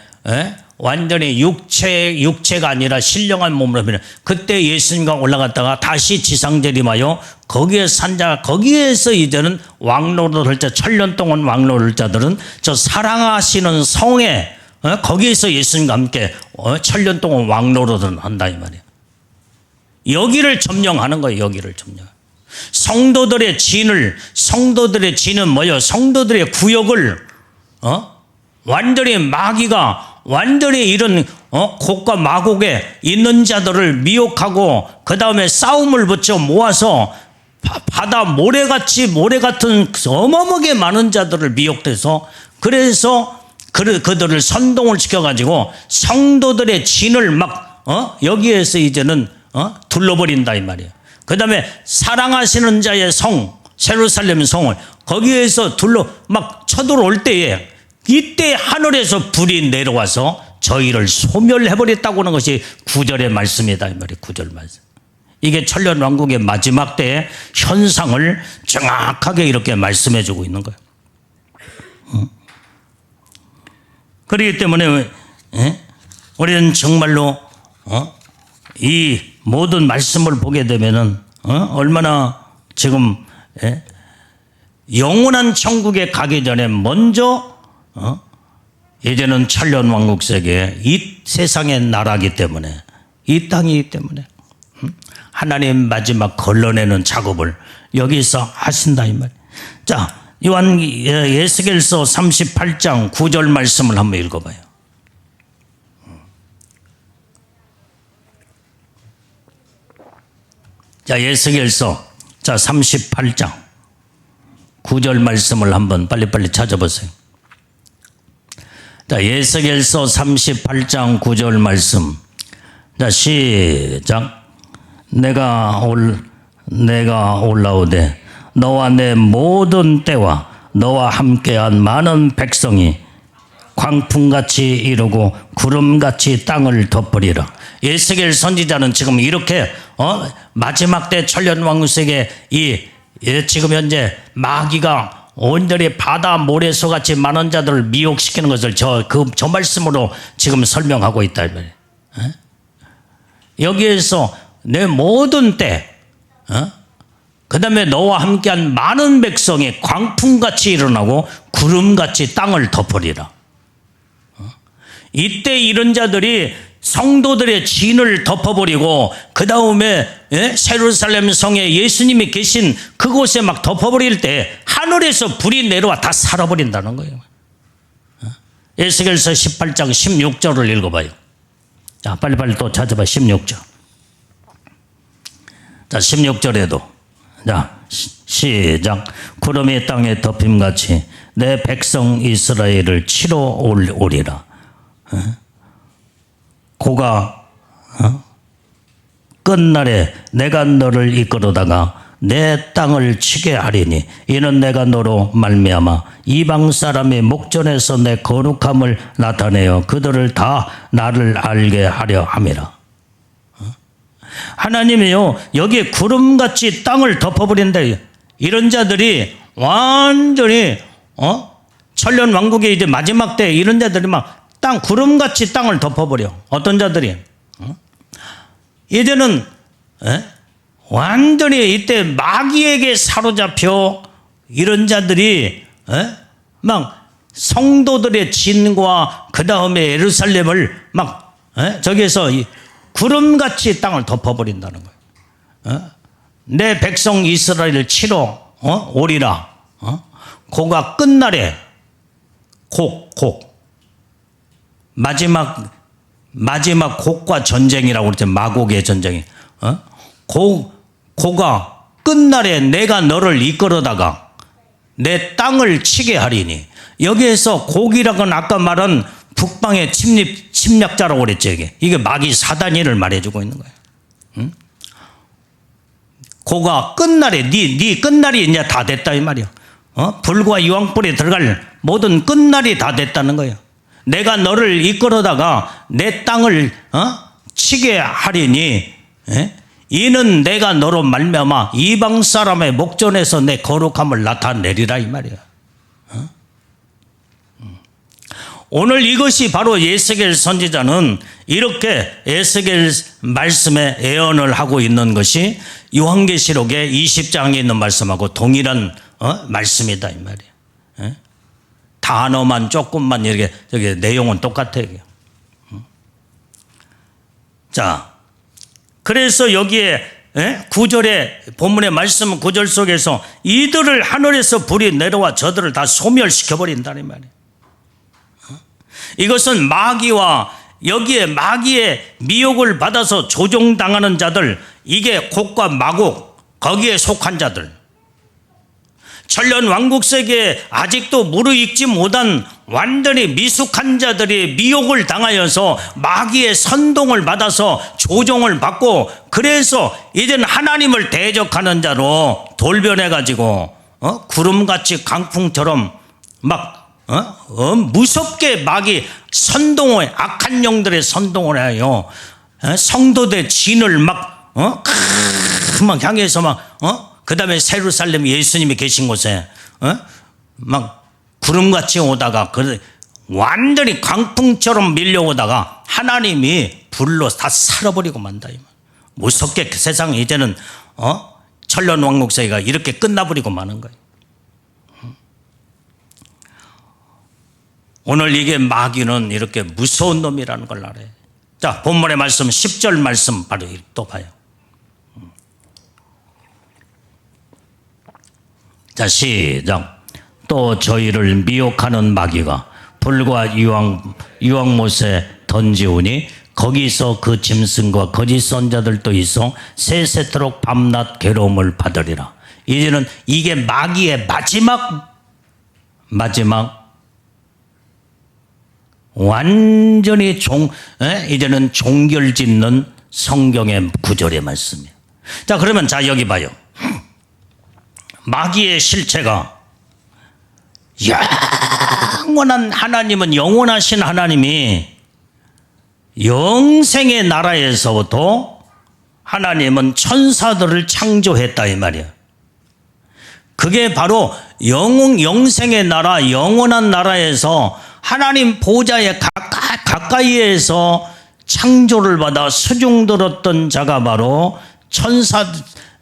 완전히 육체가 아니라 신령한 몸으로 변해. 그때 예수님과 올라갔다가 다시 지상재림하여 거기에 산자 거기에서 이제는 왕노릇 할 자 천년 동안 왕노릇 할 자들은 저 사랑하시는 성에 거기에서 예수님과 함께 천년 동안 왕노릇을 한다 이 말이에요. 여기를 점령하는 거예요. 여기를 점령. 성도들의 진은 뭐예요? 성도들의 구역을 완전히 마귀가 완전히 이런 곡과 마곡에 있는 자들을 미혹하고 그 다음에 싸움을 붙여 모아서 바다 모래 같은 어마어마하게 많은 자들을 미혹돼서 그래서 그들을 선동을 시켜가지고 성도들의 진을 막 여기에서 이제는 둘러버린다 이 말이에요. 그 다음에 사랑하시는 자의 성 예루살렘 성을 거기에서 막 쳐들어올 때에 이때 하늘에서 불이 내려와서 저희를 소멸해버렸다고 하는 것이 9절의 말씀이다 이 말이에요. 9절 말씀. 이게 천년 왕국의 마지막 때의 현상을 정확하게 이렇게 말씀해 주고 있는 거예요. 그렇기 때문에 우리는 정말로 이 모든 말씀을 보게 되면은 얼마나 지금 영원한 천국에 가기 전에 먼저 이제는 천년 왕국 세계 이 세상의 나라기 때문에 이 땅이기 때문에 하나님 마지막 걸러내는 작업을 여기서 하신다 이 말. 자, 요한 예스겔서 38장 9절 말씀을 한번 읽어봐요. 자, 예스겔서 38장 9절 말씀을 한번 빨리빨리 찾아보세요. 자, 예스겔서 38장 9절 말씀. 자, 시작. 내가 올라오되 너와 내 모든 때와 너와 함께한 많은 백성이 광풍같이 이루고 구름같이 땅을 덮으리라. 예스겔 선지자는 지금 이렇게 마지막 때 천년 왕국세계 지금 현재 마귀가 온전히 바다 모래소 같이 많은 자들을 미혹시키는 것을 저 말씀으로 지금 설명하고 있다. 여기에서 내 모든 때, 그 다음에 너와 함께한 많은 백성이 광풍같이 일어나고 구름같이 땅을 덮으리라. 이때 이런 자들이 성도들의 진을 덮어버리고 그 다음에 예루살렘 성에 예수님이 계신 그곳에 막 덮어버릴 때 하늘에서 불이 내려와 다 살아버린다는 거예요. 에스겔서 18장 16절을 읽어봐요. 자, 빨리빨리 또 찾아봐. 16절. 자, 16절에도 자, 시작. 구름이 땅에 덮임같이 내 백성 이스라엘을 치러 오리라. 고가 끝날에 내가 너를 이끌어다가 내 땅을 치게 하리니 이는 내가 너로 말미암아 이방 사람의 목전에서 내 거룩함을 나타내어 그들을 다 나를 알게 하려 함이라. 하나님이요 여기에 구름같이 땅을 덮어버린다. 이런 자들이 완전히 천년 왕국의 이제 마지막 때 이런 자들이 막 구름같이 땅을 덮어버려. 어떤 자들이 이제는 완전히 이때 마귀에게 사로잡혀 이런 자들이 막 성도들의 진과 그 다음에 예루살렘을 막 저기에서 구름같이 땅을 덮어버린다는 거예요. 내 백성 이스라엘을 치러 오리라. 고가 끝날에 마지막 곡과 전쟁이라고 그러죠. 마곡의 전쟁이. 고가 끝날에 내가 너를 이끌어다가 내 땅을 치게 하리니 여기에서 곡이라고는 아까 말한 북방의 침략자라고 그랬죠. 이게 마귀 사단이를 말해주고 있는 거예요. 고가 끝날에 네 끝날이 이제 다 됐다 이 말이야. 불과 유황불에 들어갈 모든 끝날이 다 됐다는 거예요. 내가 너를 이끌어다가 내 땅을 치게 하리니 이는 내가 너로 말미암아 이방 사람의 목전에서 내 거룩함을 나타내리라 이 말이야. 오늘 이것이 바로 에스겔 선지자는 이렇게 에스겔 말씀에 예언을 하고 있는 것이 요한계시록의 20장에 있는 말씀하고 동일한 말씀이다 이 말이야. 단어만 조금만 이렇게 저기 내용은 똑같아요. 자, 그래서 여기에 9절에 본문의 말씀 9절 속에서 이들을 하늘에서 불이 내려와 저들을 다 소멸시켜 버린다는 말이에요. 이것은 마귀와 여기에 마귀의 미혹을 받아서 조종당하는 자들, 이게 곡과 마곡 거기에 속한 자들, 천년 왕국 세계에 아직도 무르익지 못한 완전히 미숙한 자들이 미혹을 당하여서 마귀의 선동을 받아서 조종을 받고 그래서 이제는 하나님을 대적하는 자로 돌변해 가지고 구름같이 강풍처럼 막 무섭게 마귀 선동을 악한 영들의 선동을 하여 성도들 진을 막 향해서 막 그 다음에 예루살렘 예수님이 계신 곳에 막 구름같이 오다가 완전히 강풍처럼 밀려오다가 하나님이 불로 다 살아버리고 만다. 무섭게 그 세상에 이제는 천년 왕국 세계가 이렇게 끝나버리고 마는 거예요. 오늘 이게 마귀는 이렇게 무서운 놈이라는 걸 알아요. 자, 본문의 말씀 10절 말씀 바로 또 봐요. 자, 시작. 또 저희를 미혹하는 마귀가 불과 유황못에 던지우니 거기서 그 짐승과 거짓 선자들도 있어 세세토록 밤낮 괴로움을 받으리라. 이제는 이게 마귀의 마지막 완전히 이제는 종결짓는 성경의 구절의 말씀이에요. 자, 그러면 자 여기 봐요. 마귀의 실체가 영원한 하나님은 영원하신 하나님이 영생의 나라에서부터 하나님은 천사들을 창조했다 이 말이야. 그게 바로 영생의 나라, 영원한 나라에서 하나님 보좌에 가까이에서 창조를 받아 수종들었던 자가 바로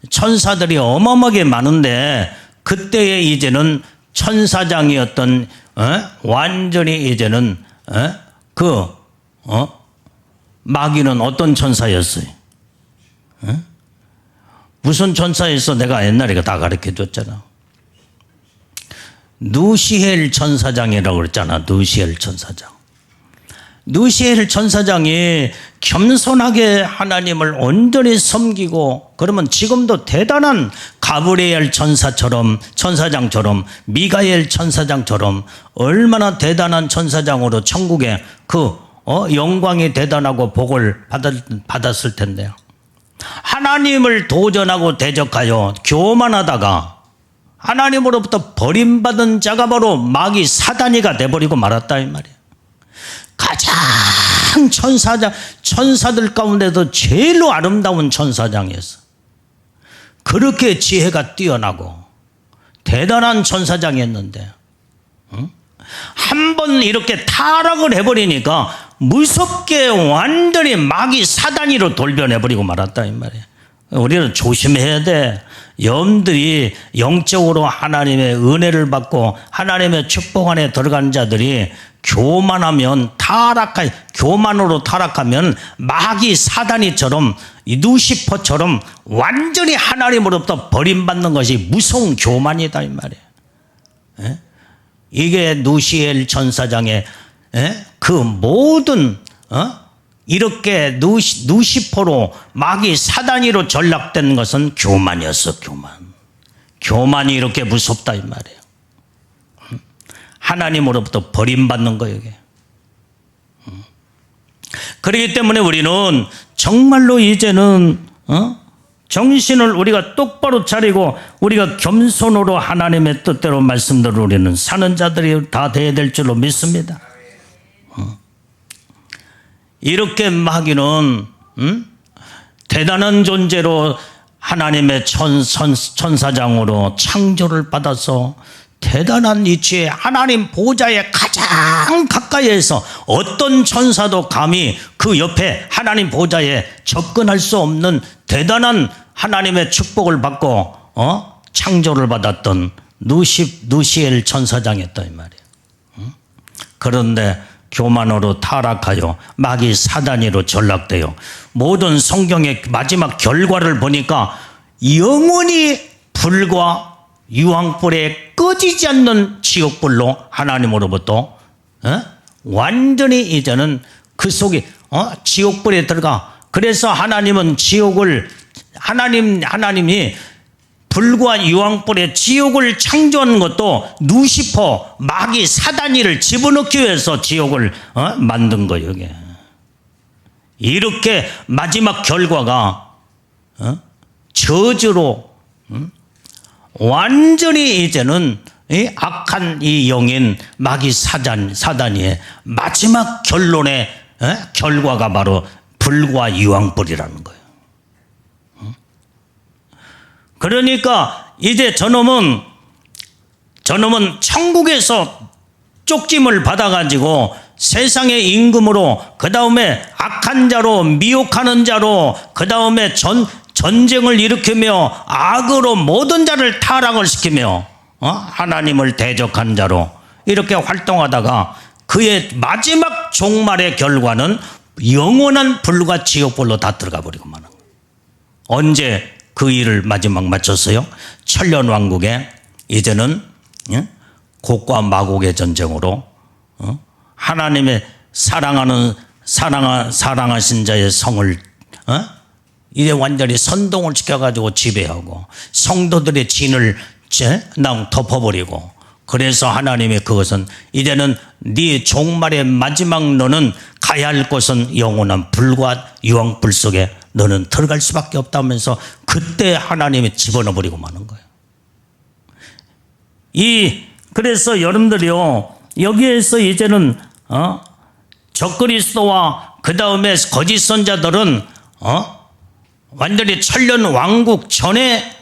천사들이 어마어마하게 많은데 그때에 이제는 천사장이었던 완전히 이제는 마귀는 어떤 천사였어요? 응? 무슨 천사였어? 내가 옛날에 다 가르쳐 줬잖아. 누시엘 천사장이라고 그랬잖아. 누시엘 천사장. 누시엘 천사장이 겸손하게 하나님을 온전히 섬기고, 그러면 지금도 대단한 가브리엘 천사장처럼 미가엘 천사장처럼 얼마나 대단한 천사장으로 천국에 그 영광이 대단하고 복을 받았을 텐데요. 하나님을 도전하고 대적하여 교만하다가 하나님으로부터 버림받은 자가 바로 마귀 사단이가 돼버리고 말았다 이 말이에요. 가장 천사들 가운데도 제일로 아름다운 천사장이었어. 그렇게 지혜가 뛰어나고 대단한 천사장이었는데, 한번 이렇게 타락을 해버리니까 무섭게 완전히 마귀 사단이로 돌변해버리고 말았다 이 말이에요. 우리는 조심해야 돼. 여러분들이 영적으로 하나님의 은혜를 받고 하나님의 축복 안에 들어간 자들이 교만으로 타락하면 마귀 사단이처럼 루시퍼처럼 완전히 하나님으로부터 버림받는 것이 무서운 교만이다 이 말이에요. 이게 누시엘 천사장의 그 모든 이렇게 누시퍼로 마귀 사단이로 전락된 것은 교만이었어. 교만이 이렇게 무섭다 이 말이에요. 하나님으로부터 버림받는 거예요 이게. 그렇기 때문에 우리는 정말로 이제는 정신을 우리가 똑바로 차리고 우리가 겸손으로 하나님의 뜻대로 말씀대로 우리는 사는 자들이 다 돼야 될 줄로 믿습니다. 이렇게 마귀는 대단한 존재로 하나님의 천사장으로 창조를 받아서 대단한 위치에 하나님 보좌에 가장 가까이에서 어떤 천사도 감히 그 옆에 하나님 보좌에 접근할 수 없는 대단한 하나님의 축복을 받고 창조를 받았던 누시엘 천사장이었다 이 말이에요. 그런데 교만으로 타락하여 마귀 사단이로 전락되어 모든 성경의 마지막 결과를 보니까 영원히 불과 유황불에 꺼지지 않는 지옥불로 하나님으로부터 완전히 이제는 그 속에 지옥불에 들어가. 그래서 하나님은 하나님이 불과 유황불에 지옥을 창조한 것도 누시퍼 마귀 사단이를 집어넣기 위해서 지옥을 만든 거예요. 이게. 이렇게 마지막 결과가 저주로 완전히 이제는 악한 이 영인 마귀 사단이의 마지막 결론의 결과가 바로 불과 유황불이라는 거예요. 그러니까 이제 저놈은 천국에서 쪽짐을 받아가지고 세상의 임금으로, 그 다음에 악한 자로, 미혹하는 자로, 그 다음에 전쟁을 일으키며 악으로 모든 자를 타락을 시키며 하나님을 대적한 자로 이렇게 활동하다가 그의 마지막 종말의 결과는 영원한 불과 지옥불로 다 들어가 버리고 마는 거예요. 언제 그 일을 마지막 마쳤어요? 천년왕국에 이제는 곡과 마곡의 전쟁으로 하나님의 사랑하신 자의 성을 이제 완전히 선동을 시켜가지고 지배하고 성도들의 진을 덮어버리고, 그래서 하나님의 그것은 이제는 네 종말의 마지막 너는 가야 할 곳은 영원한 불과 유황불 속에 너는 들어갈 수밖에 없다면서 그때 하나님이 집어넣어버리고 마는 거예요. 그래서 여러분들이요, 여기에서 이제는 적그리스도와 그 다음에 거짓 선자들은 완전히 천년 왕국 전에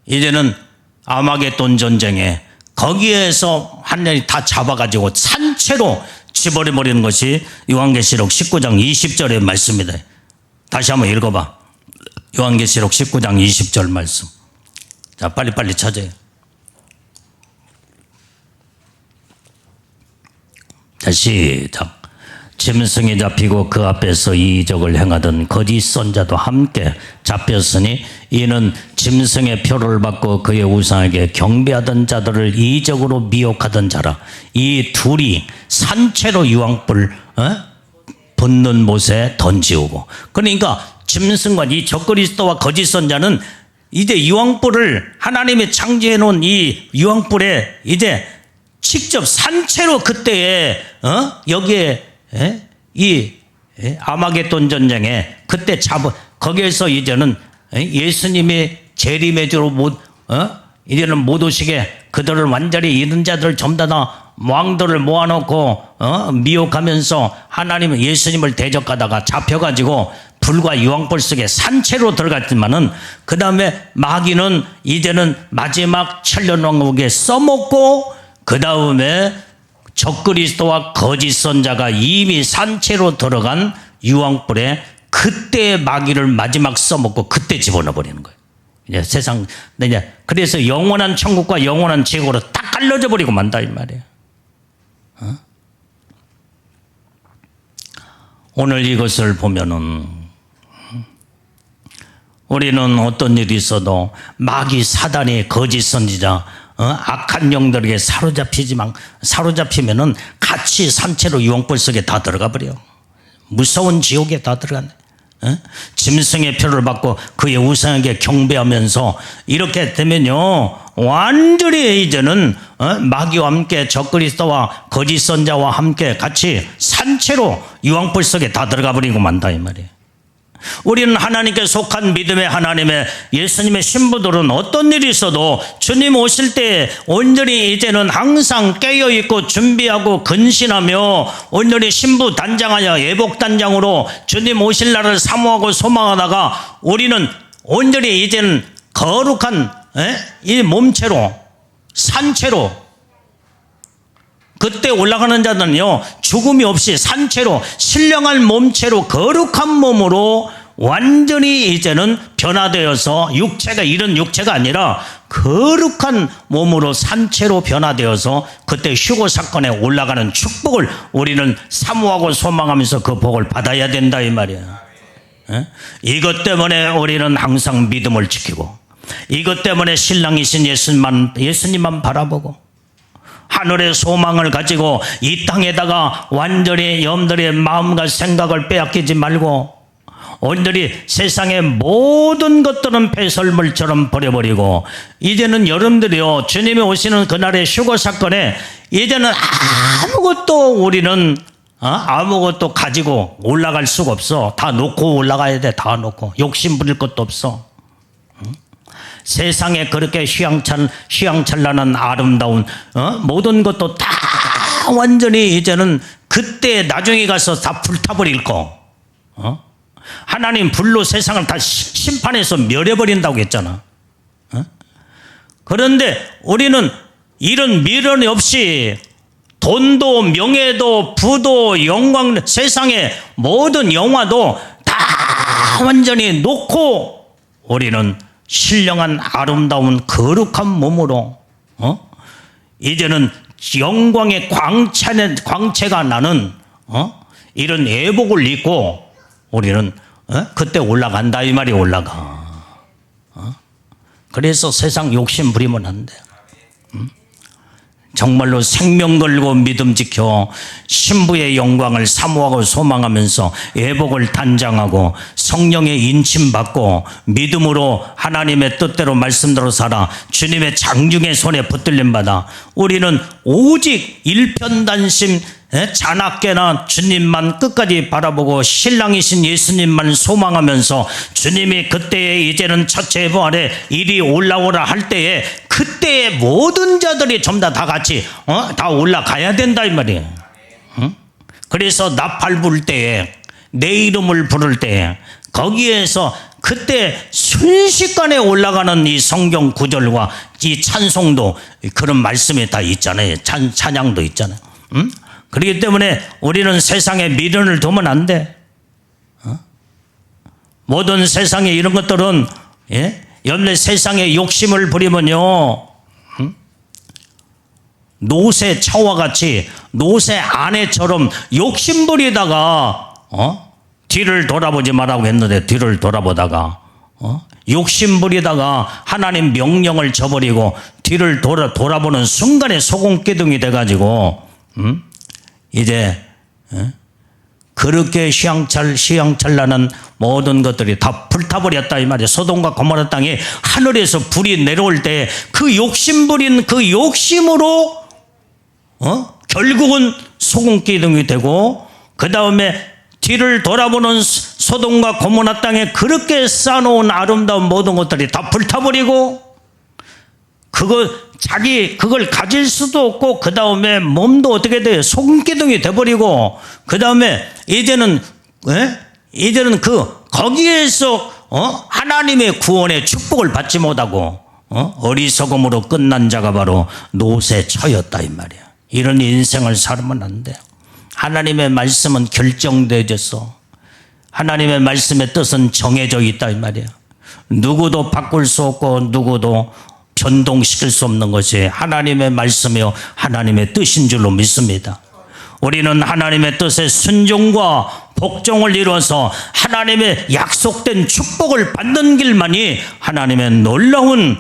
이제는 아마겟돈 전쟁에 거기에서 하나님이 다 잡아가지고 산채로 집어버리는 것이 요한계시록 19장 20절의 말씀입니다. 다시 한번 읽어봐. 요한계시록 19장 20절 말씀. 자, 빨리빨리 찾아요. 자, 시작. 짐승이 잡히고 그 앞에서 이적을 행하던 거짓 선자도 함께 잡혔으니 이는 짐승의 표를 받고 그의 우상에게 경배하던 자들을 이적으로 미혹하던 자라. 이 둘이 산채로 유황불 붙는 못에 던지우고. 그러니까 짐승과 이 적그리스도와 거짓 선자는 이제 유황불을 하나님이 창조해 놓은 이 유황불에 이제 직접 산채로 그때에 여기에 이 아마겟돈 전쟁에 그때 거기에서 이제는 예수님이 재림의 주로 이제는 못 오시게 그들을 완전히 잃은 자들을 전부 다 왕들을 모아놓고 미혹하면서 하나님은 예수님을 대적하다가 잡혀가지고 불과 유황불 속에 산채로 들어갔지만은 그 다음에 마귀는 이제는 마지막 천년왕국에 써먹고 그 다음에 적그리스도와 거짓 선자가 이미 산채로 들어간 유황불에 그때 마귀를 마지막 써먹고 그때 집어넣어 버리는 거예요. 이제 세상 이제 그래서 영원한 천국과 영원한 지옥으로 딱 갈라져 버리고 만다 이 말이에요. 오늘 이것을 보면은 우리는 어떤 일이 있어도 마귀 사단의 거짓 선지자 악한 영들에게 사로잡히면은 같이 산채로 유황불 속에 다 들어가 버려. 무서운 지옥에 다 들어가네. 짐승의 표를 받고 그의 우상에게 경배하면서 이렇게 되면요 완전히 이제는 마귀와 함께 적그리스도와 거짓 선자와 함께 같이 산채로 유황불 속에 다 들어가 버리고 만다 이 말이에요. 우리는 하나님께 속한 믿음의 하나님의 예수님의 신부들은 어떤 일이 있어도 주님 오실 때 온전히 이제는 항상 깨어있고 준비하고 근신하며 온전히 신부 단장하여 예복 단장으로 주님 오실 날을 사모하고 소망하다가 우리는 온전히 이제는 거룩한 이 몸체로 산채로 그때 올라가는 자들은요 죽음이 없이 산채로 신령한 몸체로 거룩한 몸으로 완전히 이제는 변화되어서 육체가 이런 육체가 아니라 거룩한 몸으로 산채로 변화되어서 그때 휴거 사건에 올라가는 축복을 우리는 사모하고 소망하면서 그 복을 받아야 된다 이 말이야. 이것 때문에 우리는 항상 믿음을 지키고 이것 때문에 신랑이신 예수님만 바라보고 하늘의 소망을 가지고 이 땅에다가 완전히 여러분들의 마음과 생각을 빼앗기지 말고 온전히 세상의 모든 것들은 배설물처럼 버려버리고 이제는 여러분들이요 주님이 오시는 그날의 휴거 사건에 이제는 아무것도 우리는 아무것도 가지고 올라갈 수가 없어. 다 놓고 올라가야 돼. 다 놓고 욕심 부릴 것도 없어. 세상에 그렇게 휘황찬란한 아름다운 모든 것도 다 완전히 이제는 그때 나중에 가서 다 불타버릴 거. 하나님 불로 세상을 다 심판해서 멸해버린다고 했잖아. 그런데 우리는 이런 미련이 없이 돈도 명예도 부도 영광 세상의 모든 영화도 다 완전히 놓고 우리는 신령한 아름다운 거룩한 몸으로 이제는 영광의 광채가 나는 이런 예복을 입고 우리는 그때 올라간다 이 말이 올라가. 그래서 세상 욕심 부리면 안 돼. 정말로 생명 걸고 믿음 지켜 신부의 영광을 사모하고 소망하면서 예복을 단장하고 성령의 인침받고 믿음으로 하나님의 뜻대로 말씀대로 살아 주님의 장중의 손에 붙들림 받아 우리는 오직 일편단심 자나깨나 주님만 끝까지 바라보고 신랑이신 예수님만 소망하면서 주님이 그때에 이제는 첫째 부활에 이리 올라오라 할 때에 그때에 모든 자들이 전부 다 같이 다 올라가야 된다 이 말이에요. 그래서 나팔 불 때에 내 이름을 부를 때에 거기에서 그때 순식간에 올라가는 이 성경 구절과 이 찬송도 그런 말씀이 다 있잖아요. 찬양도 있잖아요. 그렇기 때문에 우리는 세상에 미련을 두면 안 돼. 모든 세상에 이런 것들은 연내 세상에 욕심을 부리면요 노새 차와 같이 노새 아내처럼 욕심부리다가 뒤를 돌아보지 말라고 했는데 뒤를 돌아보다가 욕심부리다가 하나님 명령을 저버리고 뒤를 돌아보는 순간에 소금기둥이 돼가지고 이제 그렇게 시향찰나는 모든 것들이 다 불타버렸다 이 말이에요. 소돔과 고모라 땅에 하늘에서 불이 내려올 때 그 욕심부린 그 욕심으로 결국은 소금기둥이 되고 그 다음에 뒤를 돌아보는 소돔과 고모라 땅에 그렇게 쌓아놓은 아름다운 모든 것들이 다 불타버리고 그걸 가질 수도 없고 그 다음에 몸도 어떻게 돼요? 소금기둥이 돼버리고 그 다음에 이제는 거기에서 하나님의 구원의 축복을 받지 못하고 어리석음으로 끝난 자가 바로 노새처였다 이 말이야. 이런 인생을 살면 안 돼요. 하나님의 말씀은 결정되어졌어. 하나님의 말씀의 뜻은 정해져 있다 이 말이야. 누구도 바꿀 수 없고 누구도 변동시킬 수 없는 것이 하나님의 말씀이요 하나님의 뜻인 줄로 믿습니다. 우리는 하나님의 뜻에 순종과 복종을 이루어서 하나님의 약속된 축복을 받는 길만이 하나님의 놀라운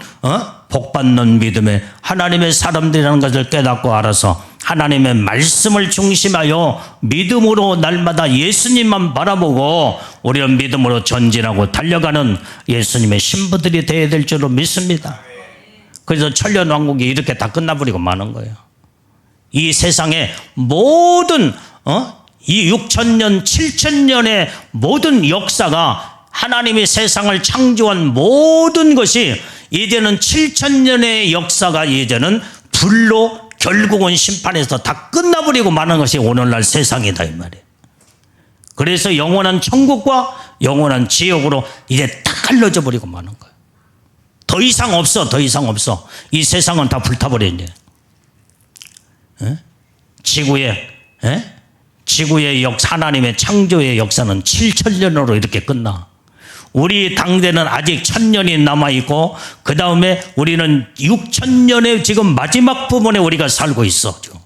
복받는 믿음의 하나님의 사람들이라는 것을 깨닫고 알아서 하나님의 말씀을 중심하여 믿음으로 날마다 예수님만 바라보고 우리는 믿음으로 전진하고 달려가는 예수님의 신부들이 되어야 될 줄로 믿습니다. 그래서 천년왕국이 이렇게 다 끝나버리고 마는 거예요. 이 세상의 모든 이 6천년 7천년의 모든 역사가 하나님이 세상을 창조한 모든 것이 이제는 7천년의 역사가 이제는 불로 결국은 심판에서 다 끝나버리고 마는 것이 오늘날 세상이다 이 말이에요. 그래서 영원한 천국과 영원한 지옥으로 이제 딱 갈라져 버리고 마는 거예요. 더 이상 없어. 더 이상 없어. 이 세상은 다 불타버려 이제. 지구의 역사, 하나님의 창조의 역사는 7천년으로 이렇게 끝나. 우리 당대는 아직 1000년이 남아있고 그 다음에 우리는 6000년의 지금 마지막 부분에 우리가 살고 있어. 지금.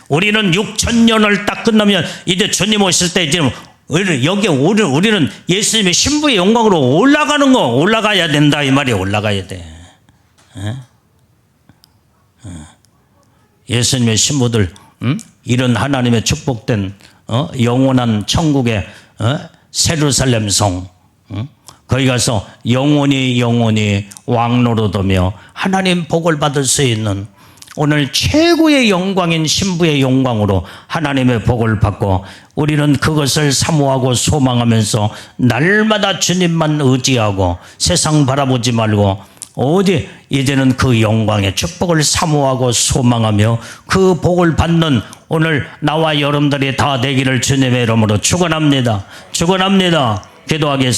우리는 6000년을 딱 끝나면 이제 주님 오실 때 이제 우리는 예수님의 신부의 영광으로 올라가야 된다 이 말이에요. 올라가야 돼. 예수님의 신부들 이런 하나님의 축복된 영원한 천국의 세루살렘 성 거기 가서 영원히 왕노릇하며 하나님 복을 받을 수 있는 오늘 최고의 영광인 신부의 영광으로 하나님의 복을 받고 우리는 그것을 사모하고 소망하면서 날마다 주님만 의지하고 세상 바라보지 말고 오직 이제는 그 영광의 축복을 사모하고 소망하며 그 복을 받는 오늘 나와 여러분들이 다 되기를 주님의 이름으로 축원합니다. 기도하겠습니다.